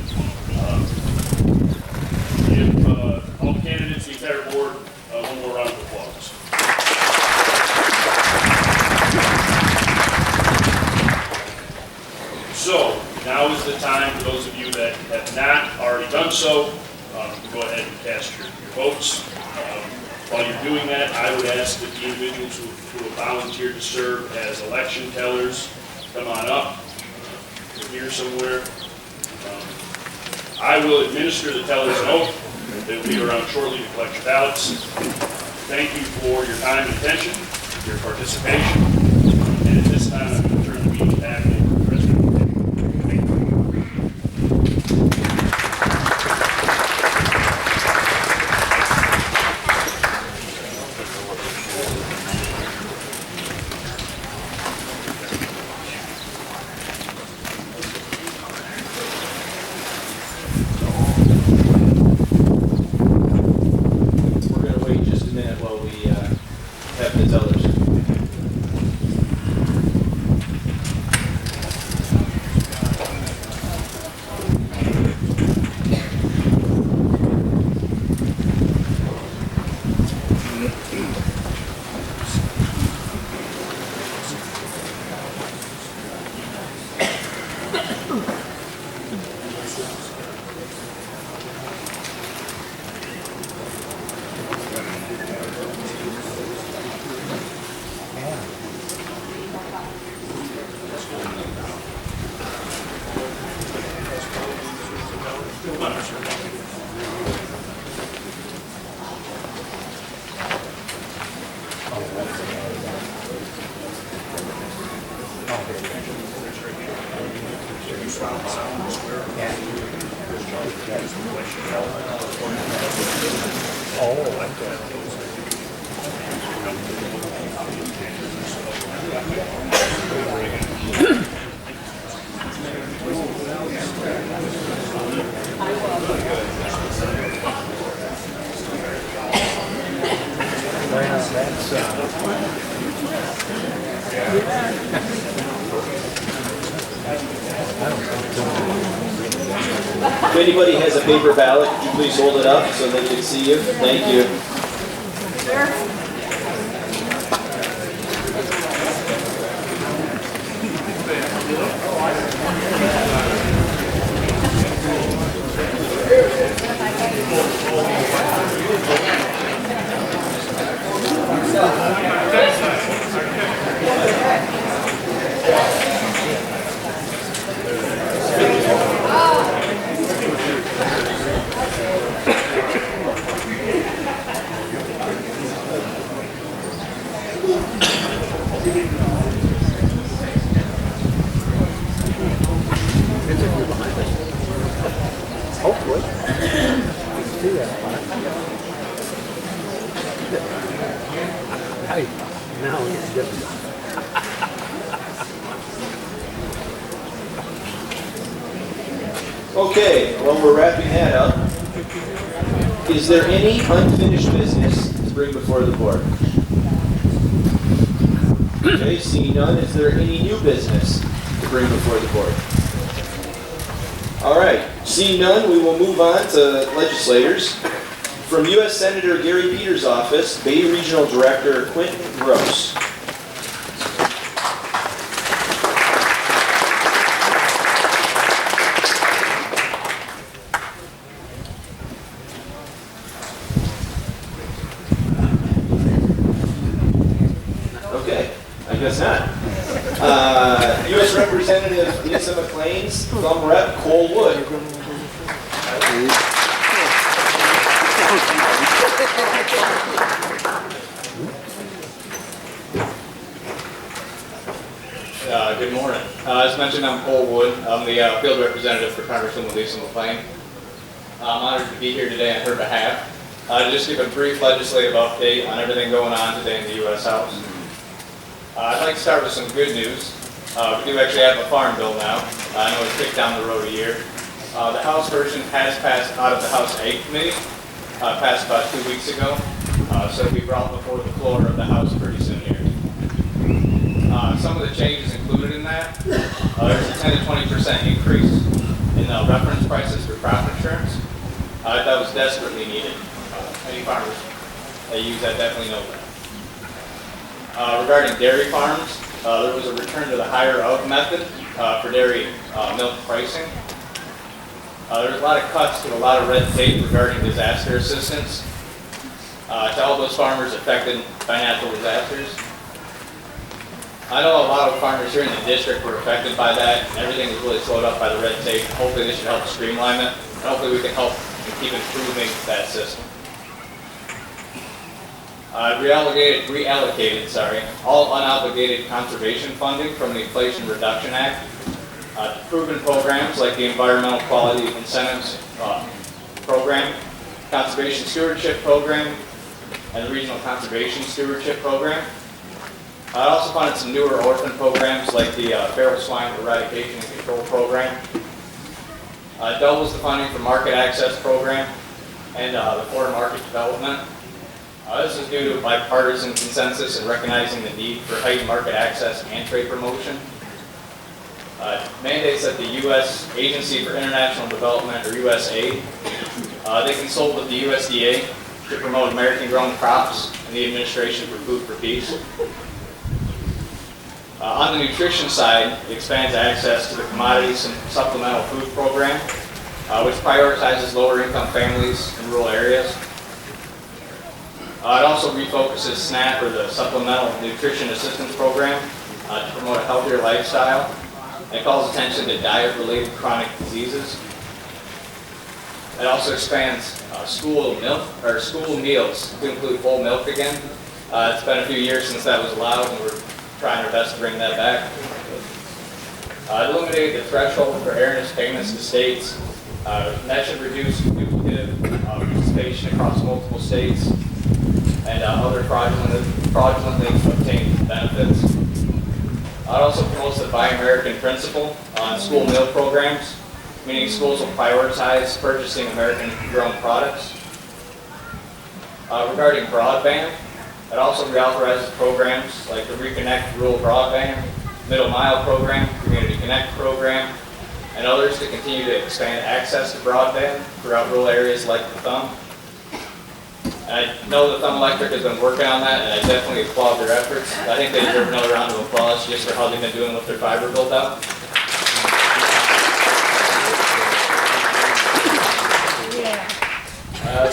Give all the candidates, the entire board, one more round of applause. So, now is the time for those of you that have not already done so, to go ahead and cast your votes. While you're doing that, I would ask that the individuals who have volunteered to serve as election tellers come on up. They're here somewhere. I will administer the teller's oath. They will be around shortly to collect your ballots. Thank you for your time and attention, your participation. And at this time, I'm going to turn the meeting back over to President. Thank you. We're gonna wait just a minute while we have the tellers. If anybody has a paper ballot, could you please hold it up so they can see you? Thank you. Okay, well, we're wrapping that up. Is there any unfinished business to bring before the board? Okay, seeing none, is there any new business to bring before the board? All right, seeing none, we will move on to legislators. From U.S. Senator Gary Peters' office, Bay Regional Director Quentin Gross. Okay, I guess not. U.S. Representative Lisa McLean's Thumb Rep Cole Wood. Good morning. As mentioned, I'm Cole Wood. I'm the field representative for Congresswoman Lisa McLean. I'm honored to be here today on her behalf. To just give a brief legislative update on everything going on today in the U.S. House. I'd like to start with some good news. We do actually have a farm bill now. I know it's kicked down the road a year. The House version has passed out of the House Ag Committee, passed about 2 weeks ago. So it'll be brought before the floor of the House pretty soon here. Some of the changes included in that, there's a 10 to 20% increase in reference prices for crop insurance. That was desperately needed. Any farmers that use that definitely know that. Regarding dairy farms, there was a return to the higher of method for dairy milk pricing. There's a lot of cuts to a lot of red tape regarding disaster assistance. to all those farmers affected by natural disasters. I know a lot of farmers here in the district were affected by that, and everything was really slowed up by the red tape. Hopefully this should help streamline it, and hopefully we can help and keep improving that system. Reallocated all unobligated conservation funding from the Inflation Reduction Act to proven programs like the Environmental Quality Incentives Program, Conservation Stewardship Program, and the Regional Conservation Stewardship Program. I also funded some newer orphan programs like the Feral Swine Eradication and Control Program. Doubles the funding for Market Access Program and the Foreign Market Development. This is due to bipartisan consensus and recognizing the need for heightened market access and trade promotion. Mandates that the U.S. Agency for International Development, or USAID, they consult with the USDA to promote American-grown crops and the Administration for Food for Peace. On the nutrition side, it expands access to the Commodities and Supplemental Food Program, which prioritizes lower-income families in rural areas. It also refocuses SNAP, or the Supplemental Nutrition Assistance Program, to promote a healthier lifestyle. It calls attention to diet-related chronic diseases. It also expands school meals to include whole milk again. It's been a few years since that was allowed, and we're trying our best to bring that back. It eliminated the threshold for erroneous payments to states. And that should reduce duplicative participation across multiple states and other fraudulently obtained benefits. It also promotes the Buy American principle on school meal programs, meaning schools will prioritize purchasing American-grown products. Regarding broadband, it also reauthorizes programs like the Reconnect Rural Broadband, Middle Mile Program, Community Connect Program, and others to continue to expand access to broadband throughout rural areas like the Thumb. And I know the Thumb Electric has been working on that, and I definitely applaud their efforts. I think they deserve another round of applause just for how they've been doing with their fiber build out.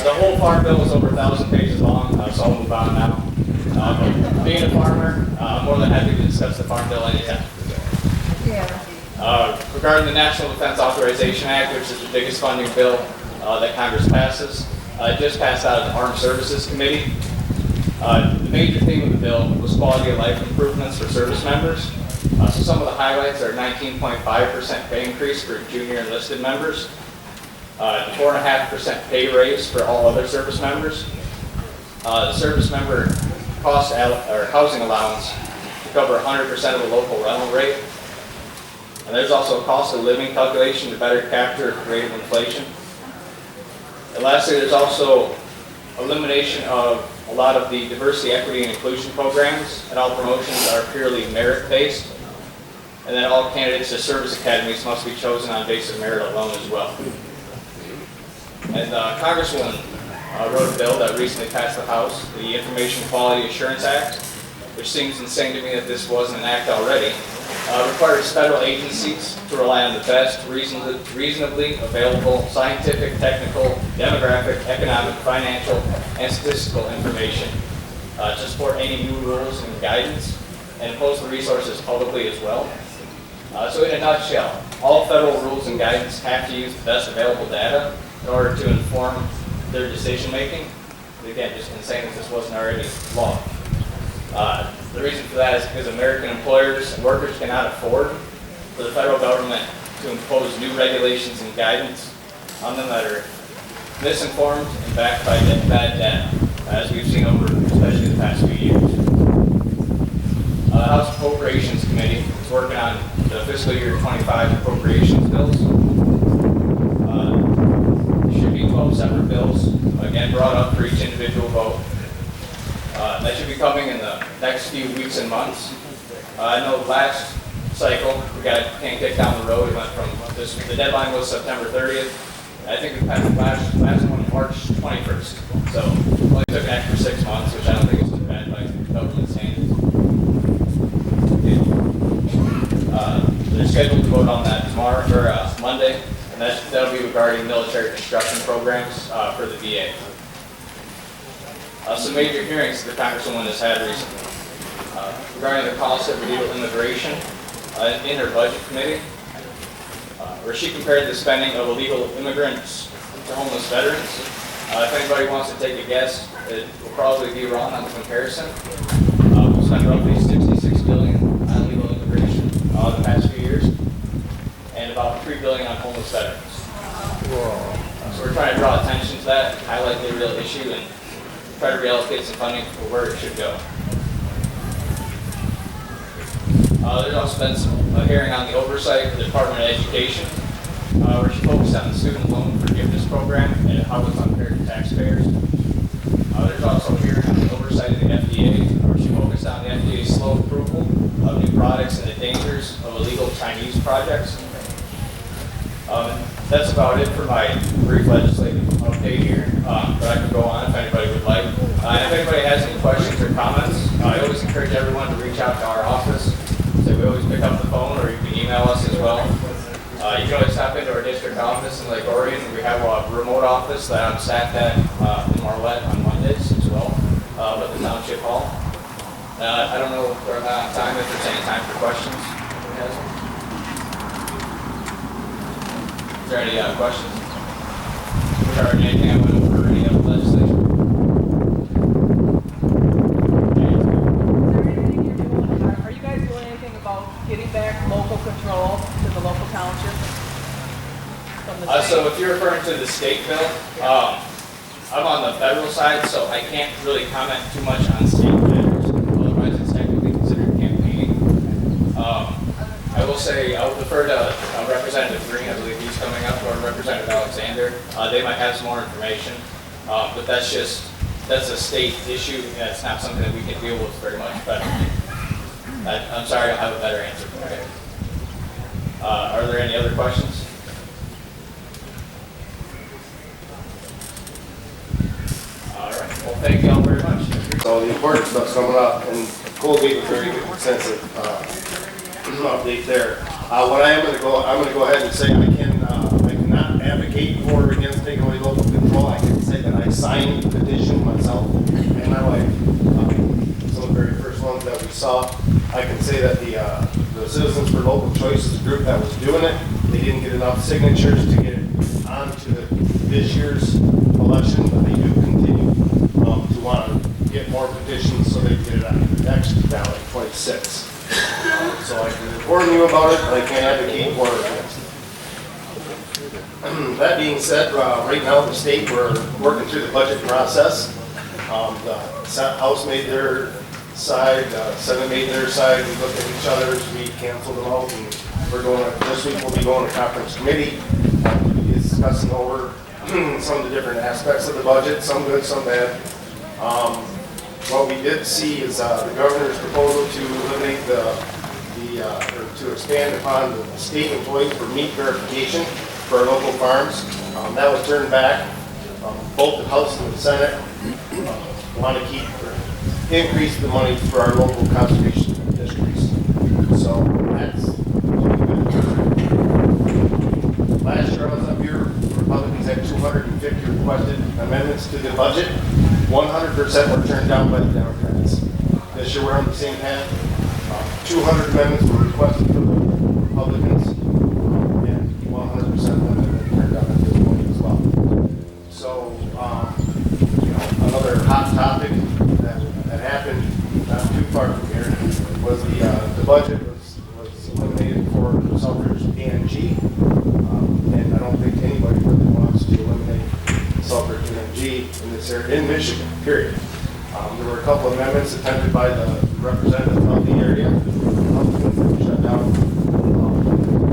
The whole farm bill is over 1,000 pages long, so I'll move on now. But being a farmer, I'm more than happy to discuss the farm bill anytime. Regarding the National Defense Authorization Act, which is the biggest funding bill that Congress passes, it just passed out of the Armed Services Committee. The major theme of the bill was quality of life improvements for service members. So some of the highlights are 19.5% pay increase for junior enlisted members, 4.5% pay raise for all other service members, the service member cost or housing allowance to cover 100% of the local rental rate. And there's also a cost of living calculation to better capture the rate of inflation. And lastly, there's also elimination of a lot of the diversity, equity, and inclusion programs, and all promotions are purely merit-based. And then all candidates to service academies must be chosen on basis of merit alone as well. And Congresswoman wrote a bill that recently passed the House, the Information Quality Assurance Act, which seems insane to me that this wasn't an act already. Requires federal agencies to rely on the best, reasonably available scientific, technical, demographic, economic, financial, and statistical information to support any new rules and guidance, and post the resources publicly as well. So in a nutshell, all federal rules and guidance have to use the best available data in order to inform their decision making. Again, just insane that this wasn't already law. The reason for that is because American employers and workers cannot afford for the federal government to impose new regulations and guidance on them that are misinformed and backed by bad data, as we've seen over especially the past few years. The House Appropriations Committee is working on the fiscal year 25 appropriations bills. There should be 12 separate bills, again brought up for each individual vote. That should be coming in the next few weeks and months. I know the last cycle, we got can't kick down the road. It went from the deadline was September 30th. I think we passed the last one March 21st. So it only took an extra 6 months, which I don't think is too bad by government standards. They're scheduled to vote on that tomorrow or Monday, and that'll be regarding military construction programs for the VA. some major hearings that the Congresswoman has had recently regarding the cost of illegal immigration in her budget committee, where she compared the spending of illegal immigrants to homeless veterans. If anybody wants to take a guess, it will probably be wrong on the comparison. We've spent roughly $66 billion on illegal immigration the past few years, and about $3 billion on homeless veterans. So we're trying to draw attention to that, highlight the real issue, and try to reallocate some funding for where it should go. There's also been a hearing on the oversight of the Department of Education, where she focused on the student loan forgiveness program and how it's unfair to taxpayers. There's also a hearing on the oversight of the FDA, where she focused on the FDA's slow approval of new products and the dangers of illegal Chinese projects. That's about it for my brief legislative update here, but I can go on if anybody would like. If anybody has any questions or comments, I always encourage everyone to reach out to our office. So we always pick up the phone, or you can email us as well. You can always stop into our district office in Lake Orion. We have a remote office that I'm staffed at in Marlette on Mondays as well, at the Township Hall. I don't know if we're out of time, if there's any time for questions. Is there any questions regarding anything I went over or any other legislation? Are you guys doing anything about getting back local control to the local townships? From the state? So if you're referring to the state bill, I'm on the federal side, so I can't really comment too much on state matters. Otherwise, it's technically considered campaigning. I will say I will defer to Representative Green. I believe he's coming up, or Representative Alexander. They might have some more information, but that's a state issue. That's not something that we can deal with very much federally. I'm sorry, I don't have a better answer for you. Are there any other questions? All right. Well, thank you all very much. So the important stuff's coming up, and Cole gave a very good extensive update there. What I am going to go, I'm going to go ahead and say I cannot advocate for or against taking away local control. I can say that I signed the petition myself and my wife. Some of the very first ones that we saw. I can say that the Citizens for Local Choice is the group that was doing it. They didn't get enough signatures to get it onto this year's election, but they do continue to want to get more petitions so they can get it on the next ballot, 26. So I can inform you about it, but I can't advocate for or against it. That being said, right now the state, we're working through the budget process. The House made their side, Senate made their side. We looked at each other's, we canceled them out, and we're going this week. We'll be going to conference committee, discussing over some of the different aspects of the budget, some good, some bad. What we did see is the governor's proposal to eliminate or to expand upon the state employees for meat verification for our local farms. That was turned back. Both the House and the Senate want to increase the money for our local conservation districts. So that's last year I was up here, Republicans had 250 requested amendments to the budget. 100% were turned down by the Democrats. This year we're on the same path. 200 amendments were requested from the Republicans, and 100% of them have been turned down at this point as well. So, another hot topic that happened not too far from here was the budget was eliminated for Selfridge ANG, and I don't think anybody really wants to eliminate Selfridge ANG in this area, in Michigan, period. There were a couple of amendments attempted by the representative of the area, shut down the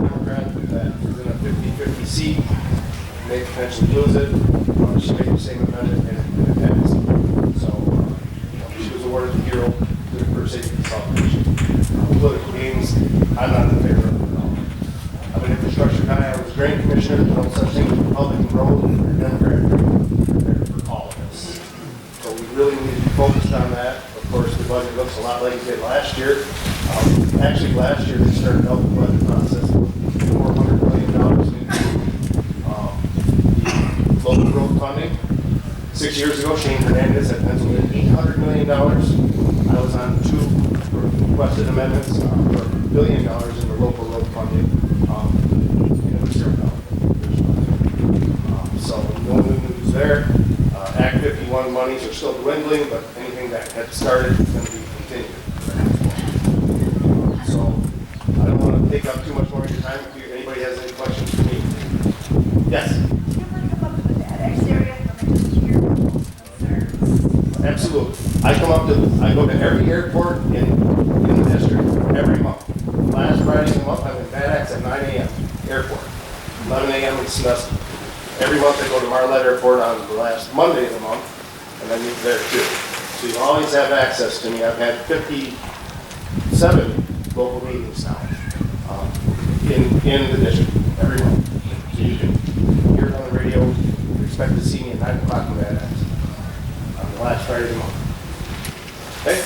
Democrat that was in a 50-50 seat, may potentially lose it. She made the same amendment and it passed. So she was awarded the hero for safety celebration. Political games, I'm not in favor of it at all. I'm an infrastructure guy. I was a drain commissioner. There's no such thing as Republican road or Democratic road for all of this. So we really need to be focused on that. Of course, the budget looks a lot like it did last year. Actually, last year they started out the budget process with $400 million into local road funding. 6 years ago, Shane Hernandez had penciled in $800 million. I was on 2 requested amendments for $1 billion in the local road funding. And it was $0. So no new news there. Act 51 monies are still dwindling, but anything that had started is going to be continued. So I don't want to take up too much more of your time. If anybody has any questions for me. Yes? Absolutely. I go to every airport in the district every month. Last Friday of the month, I'm in Bad Axe at 9 a.m. Airport. 11 a.m. in Sandusky. Every month I go to Marlette Airport on the last Monday of the month, and I meet there too. So you always have access to me. I've had 57 local meetings now in the district every month. So you can hear it on the radio. You expect to see me at 9 o'clock in Bad Axe on the last Friday of the month. Okay?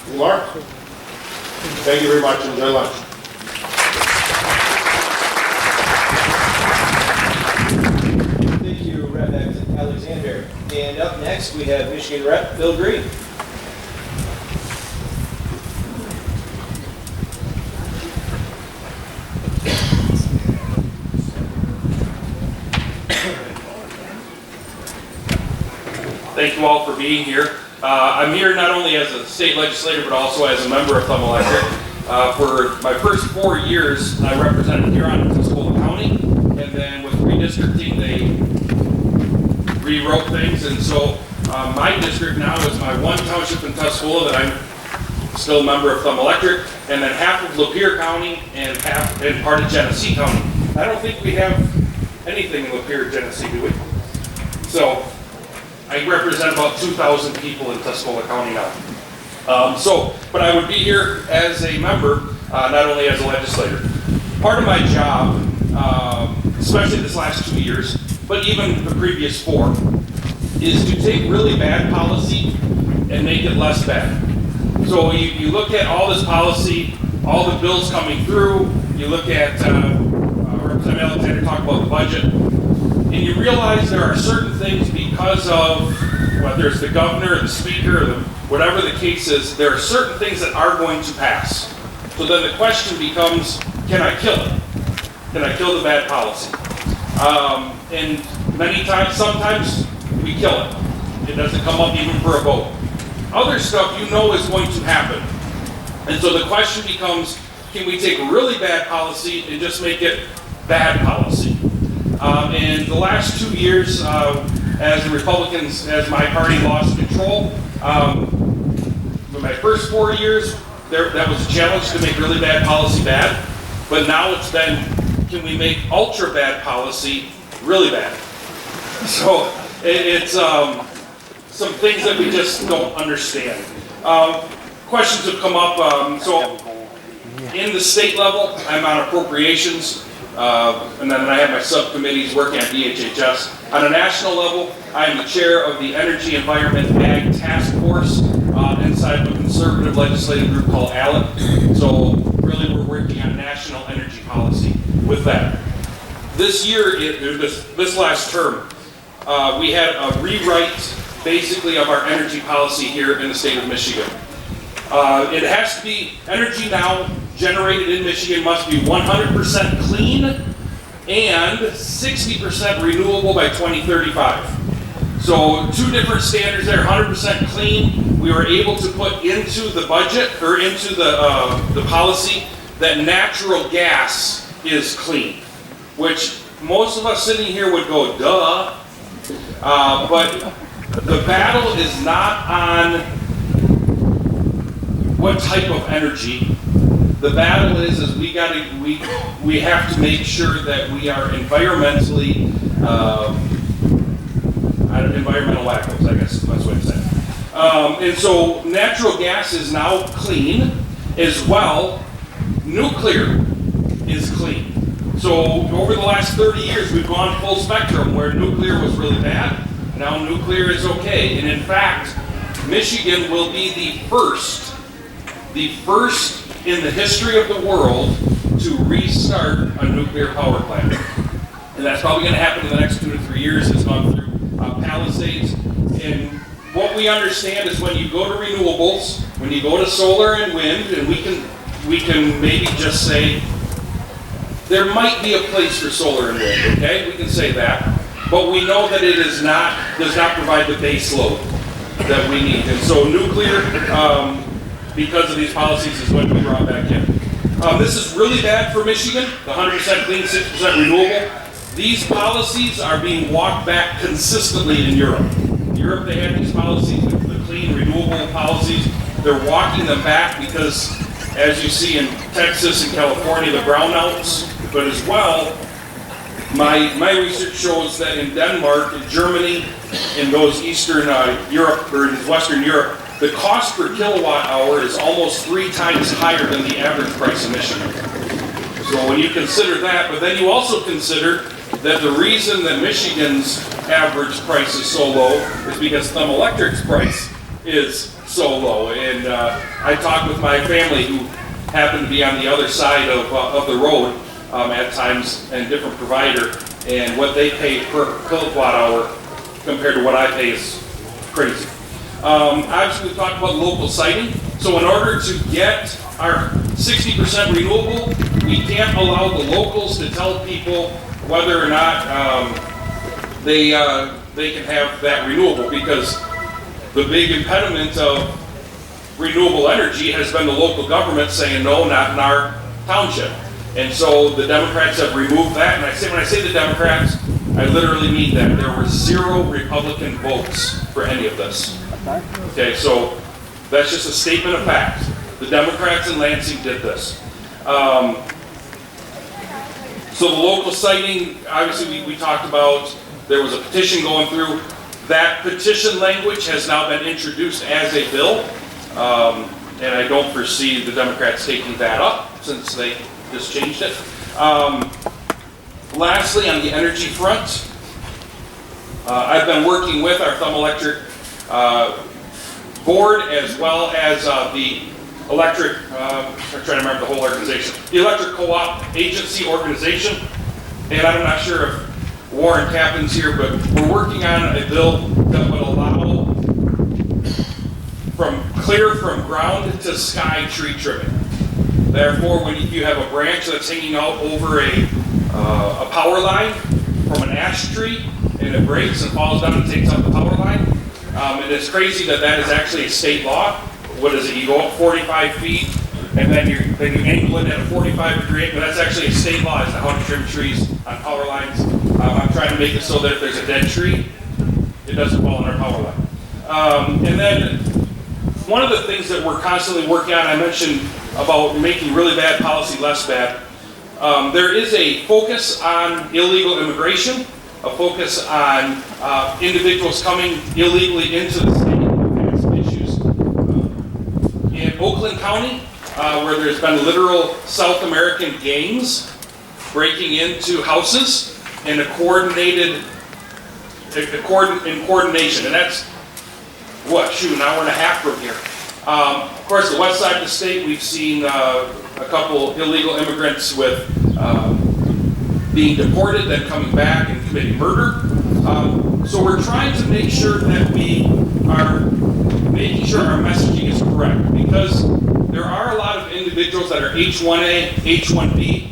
Any more? Thank you very much. Enjoy lunch. Thank you, Rep. Alexander. And up next, we have Michigan Rep. Bill Green. Thank you all for being here. I'm here not only as a state legislator, but also as a member of Thumb Electric. For my first 4 years, I represented Huron and Tuscola County, and then with redistricting, they rewrote things, and so my district now is my one township in Tuscola that I'm still a member of Thumb Electric, and then half of Lapeer County and part of Genesee County. I don't think we have anything in Lapeer, Genesee, do we? So I represent about 2,000 people in Tuscola County now. But I would be here as a member, not only as a legislator. Part of my job, especially this last 2 years, but even the previous 4, is to take really bad policy and make it less bad. So you look at all this policy, all the bills coming through, you look at Representative Alexander talk about the budget, and you realize there are certain things because of whether it's the governor or the speaker or whatever the case is, there are certain things that are going to pass. So then the question becomes, can I kill it? Can I kill the bad policy? And many times, sometimes we kill it. It doesn't come up even for a vote. Other stuff you know is going to happen. And so the question becomes, can we take really bad policy and just make it bad policy? In the last 2 years, as the Republicans, as my party lost control, for my first 4 years, that was a challenge to make really bad policy bad. But now it's been, can we make ultra bad policy really bad? So it's some things that we just don't understand. Questions have come up. So in the state level, I'm on appropriations. And then I have my subcommittees working at DHHS. On a national level, I am the chair of the Energy, Environment, Ag Task Force inside of a conservative legislative group called ALEC. So really we're working on national energy policy with that. This year, this last term, we had a rewrite basically of our energy policy here in the state of Michigan. It has to be, energy now generated in Michigan must be 100% clean and 60% renewable by 2035. So 2 different standards there, 100% clean. We were able to put into the budget, or into the policy, that natural gas is clean, which most of us sitting here would go, duh. But the battle is not on what type of energy. The battle is we have to make sure that we are environmentally, environmental wackos, I guess is the best way to say it. And so natural gas is now clean as well. Nuclear is clean. So over the last 30 years, we've gone full spectrum where nuclear was really bad. Now nuclear is okay. And in fact, Michigan will be the first in the history of the world to restart a nuclear power plant. And that's probably going to happen in the next 2 to 3 years. It's gone through Palisades. And what we understand is when you go to renewables, when you go to solar and wind, and we can maybe just say, there might be a place for solar and wind, okay? We can say that. But we know that it does not provide the base load that we need. And so nuclear, because of these policies, is what we brought back in. This is really bad for Michigan, the 100% clean, 6% renewable. These policies are being walked back consistently in Europe. In Europe, they have these policies, the clean, renewable policies. They're walking them back because, as you see in Texas and California, the brownouts, but as well, my research shows that in Denmark, in Germany, in those Eastern Europe, or in Western Europe, the cost per kilowatt hour is almost 3 times higher than the average price in Michigan. So when you consider that, but then you also consider that the reason that Michigan's average price is so low is because Thumb Electric's price is so low. And I talked with my family who happened to be on the other side of the road at times, and different provider, and what they pay per kilowatt hour compared to what I pay is crazy. Obviously, we talked about local siting. So in order to get our 60% renewable, we can't allow the locals to tell people whether or not they can have that renewable, because the big impediment of renewable energy has been the local government saying, no, not in our township. And so the Democrats have removed that. And when I say the Democrats, I literally mean that. There were 0 Republican votes for any of this. Okay, so that's just a statement of fact. The Democrats in Lansing did this. So the local siting, obviously we talked about, there was a petition going through. That petition language has now been introduced as a bill. And I don't foresee the Democrats taking that up since they just changed it. Lastly, on the energy front, I've been working with our Thumb Electric board, as well as the electric, I'm trying to remember the whole organization, the Electric Co-op Agency organization. And I'm not sure if Warren Captain's here, but we're working on a bill that would allow clear from ground to sky tree trimming. Therefore, when you have a branch that's hanging out over a power line from an ash tree, and it breaks and falls down and takes out the power line, and it's crazy that that is actually a state law. What is it? You go up 45 feet, and then you angle it at a 45-degree angle. That's actually a state law as to how to trim trees on power lines. I'm trying to make it so that if there's a dead tree, it doesn't fall on our power line. And then one of the things that we're constantly working on, I mentioned about making really bad policy less bad. There is a focus on illegal immigration, a focus on individuals coming illegally into the state. We've had some issues in Oakland County, where there's been literal South American gangs breaking into houses in coordination, and that's an hour and a half from here. Of course, the west side of the state, we've seen a couple illegal immigrants with being deported, then coming back and committing murder. So we're trying to make sure that we are making sure our messaging is correct, because there are a lot of individuals that are H-1A, H-1B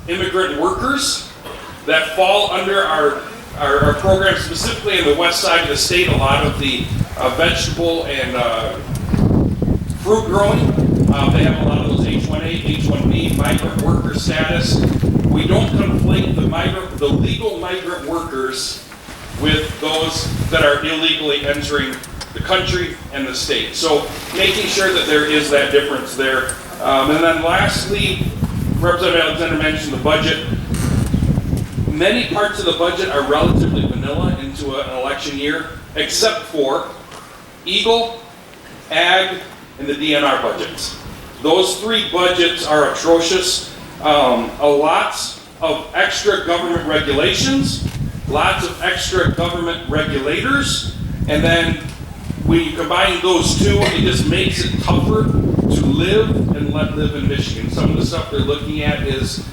immigrant workers that fall under our program, specifically in the west side of the state. A lot of the vegetable and fruit growing, they have a lot of those H-1A, H-1B migrant worker status. We don't conflate the legal migrant workers with those that are illegally entering the country and the state. So making sure that there is that difference there. And then lastly, Representative Alexander mentioned the budget. Many parts of the budget are relatively vanilla into an election year, except for Eagle, Ag, and the DNR budgets. Those 3 budgets are atrocious. A lot of extra government regulations, lots of extra government regulators, and then when you combine those 2, it just makes it tougher to live and let live in Michigan. Some of the stuff they're looking at is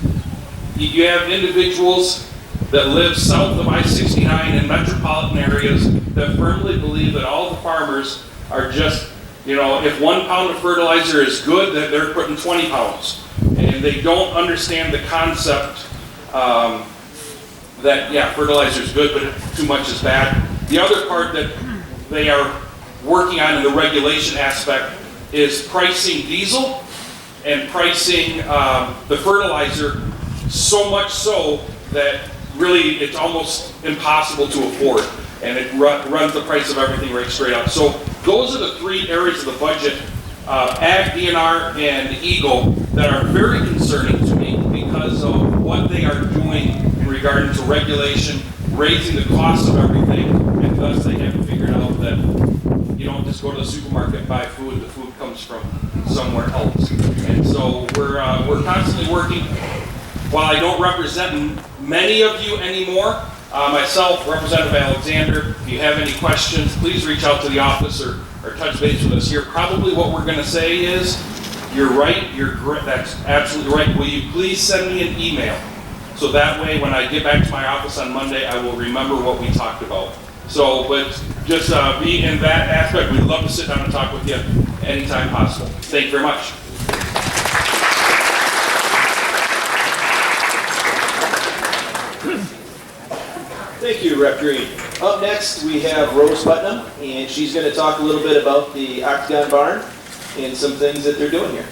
you have individuals that live south of I-69 in metropolitan areas that firmly believe that all the farmers are just, if 1 pound of fertilizer is good, that they're putting 20 pounds. And they don't understand the concept that, yeah, fertilizer is good, but too much is bad. The other part that they are working on in the regulation aspect is pricing diesel and pricing the fertilizer so much so that really it's almost impossible to afford, and it runs the price of everything right straight up. So those are the 3 areas of the budget, Ag, DNR, and Eagle, that are very concerning to me because of what they are doing in regard to regulation, raising the cost of everything, and thus they haven't figured out that you don't just go to the supermarket and buy food, the food comes from somewhere else. And so we're constantly working. While I don't represent many of you anymore, myself, Representative Alexander, if you have any questions, please reach out to the office or touch base with us here. Probably what we're going to say is, you're right, that's absolutely right. Will you please send me an email? So that way, when I get back to my office on Monday, I will remember what we talked about. So, but just be in that aspect. We'd love to sit down and talk with you anytime possible. Thank you very much. Thank you, Rep. Green. Up next, we have Rose Putnam, and she's going to talk a little bit about the Octagon barn and some things that they're doing here.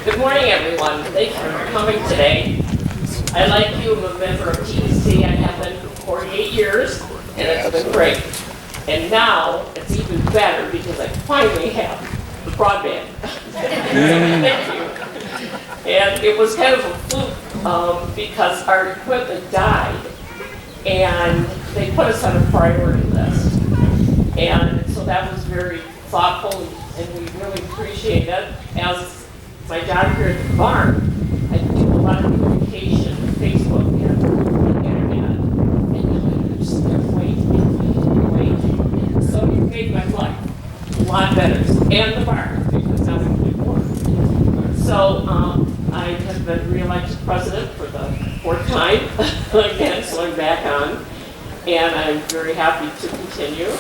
Good morning, everyone. Thank you for coming today. I, like you, am a member of TEC. I have been for 48 years, and it's been great. And now it's even better because I finally have the broadband. Thank you. And it was kind of a fluke because our equipment died, and they put us on a priority list. And so that was very thoughtful, and we really appreciate it. As my job here at the barn, I do a lot of communication, Facebook and internet, and now I understand wait. So you made my life a lot better, and the barn, because now we can do more. So I have been re-elected president for the 4th time again, so I'm back on, and I'm very happy to continue.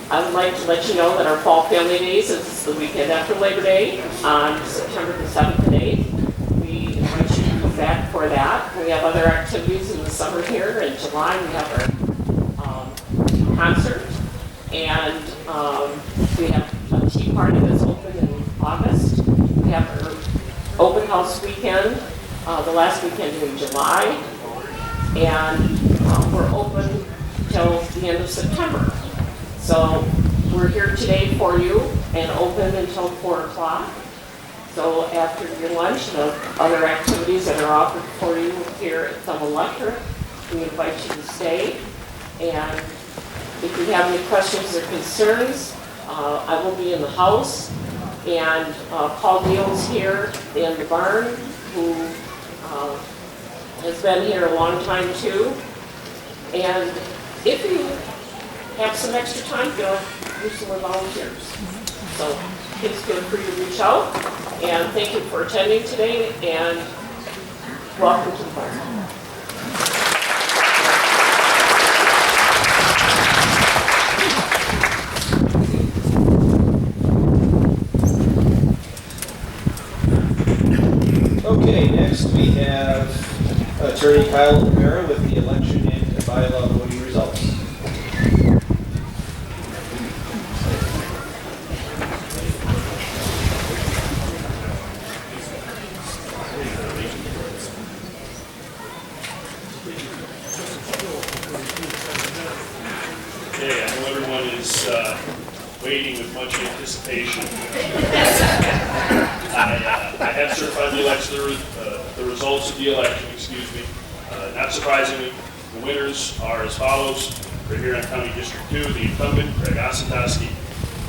I would like to let you know that our Fall Family Days is the weekend after Labor Day on September the 7th and 8th. We invite you to come back for that. We have other activities in the summer here. In July, we have our concert, and we have a tea party that's open in August. We have our open house weekend, the last weekend in July, and we're open till the end of September. So we're here today for you and open until 4 o'clock. So after your lunch, the other activities that are offered for you here at Thumb Electric, we invite you to stay. And if you have any questions or concerns, I will be in the house. And Paul Deal's here in the barn, who has been here a long time too. And if you have some extra time, go do some more volunteers. So please feel free to reach out, and thank you for attending today, and welcome to the barn. Okay, next we have Attorney Kyle O'Mara with the election and bylaw voting results. Okay, I know everyone is waiting with much anticipation. I have certified the election, the results of the election, excuse me. Not surprisingly, the winners are as follows. For Huron County District 2, the incumbent, Greg Osentowski.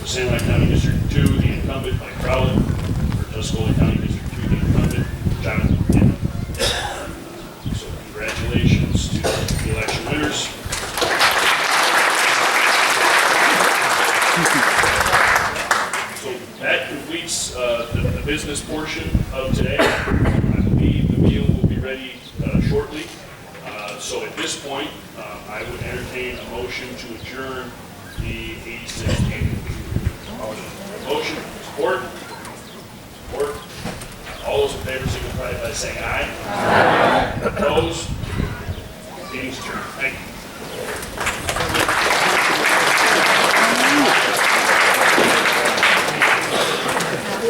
For San Luis County District 2, the incumbent, Mike Crowley. For Tuscola County District 2, the incumbent, Jonathan Kim. So congratulations to the election winners. That completes the business portion of today. I believe the meal will be ready shortly. So at this point, I would entertain a motion to adjourn the 86th annual meeting. Motion, support? Support. All those in favor signify by saying aye. Aye. Opposed? Meeting's adjourned. Thank you.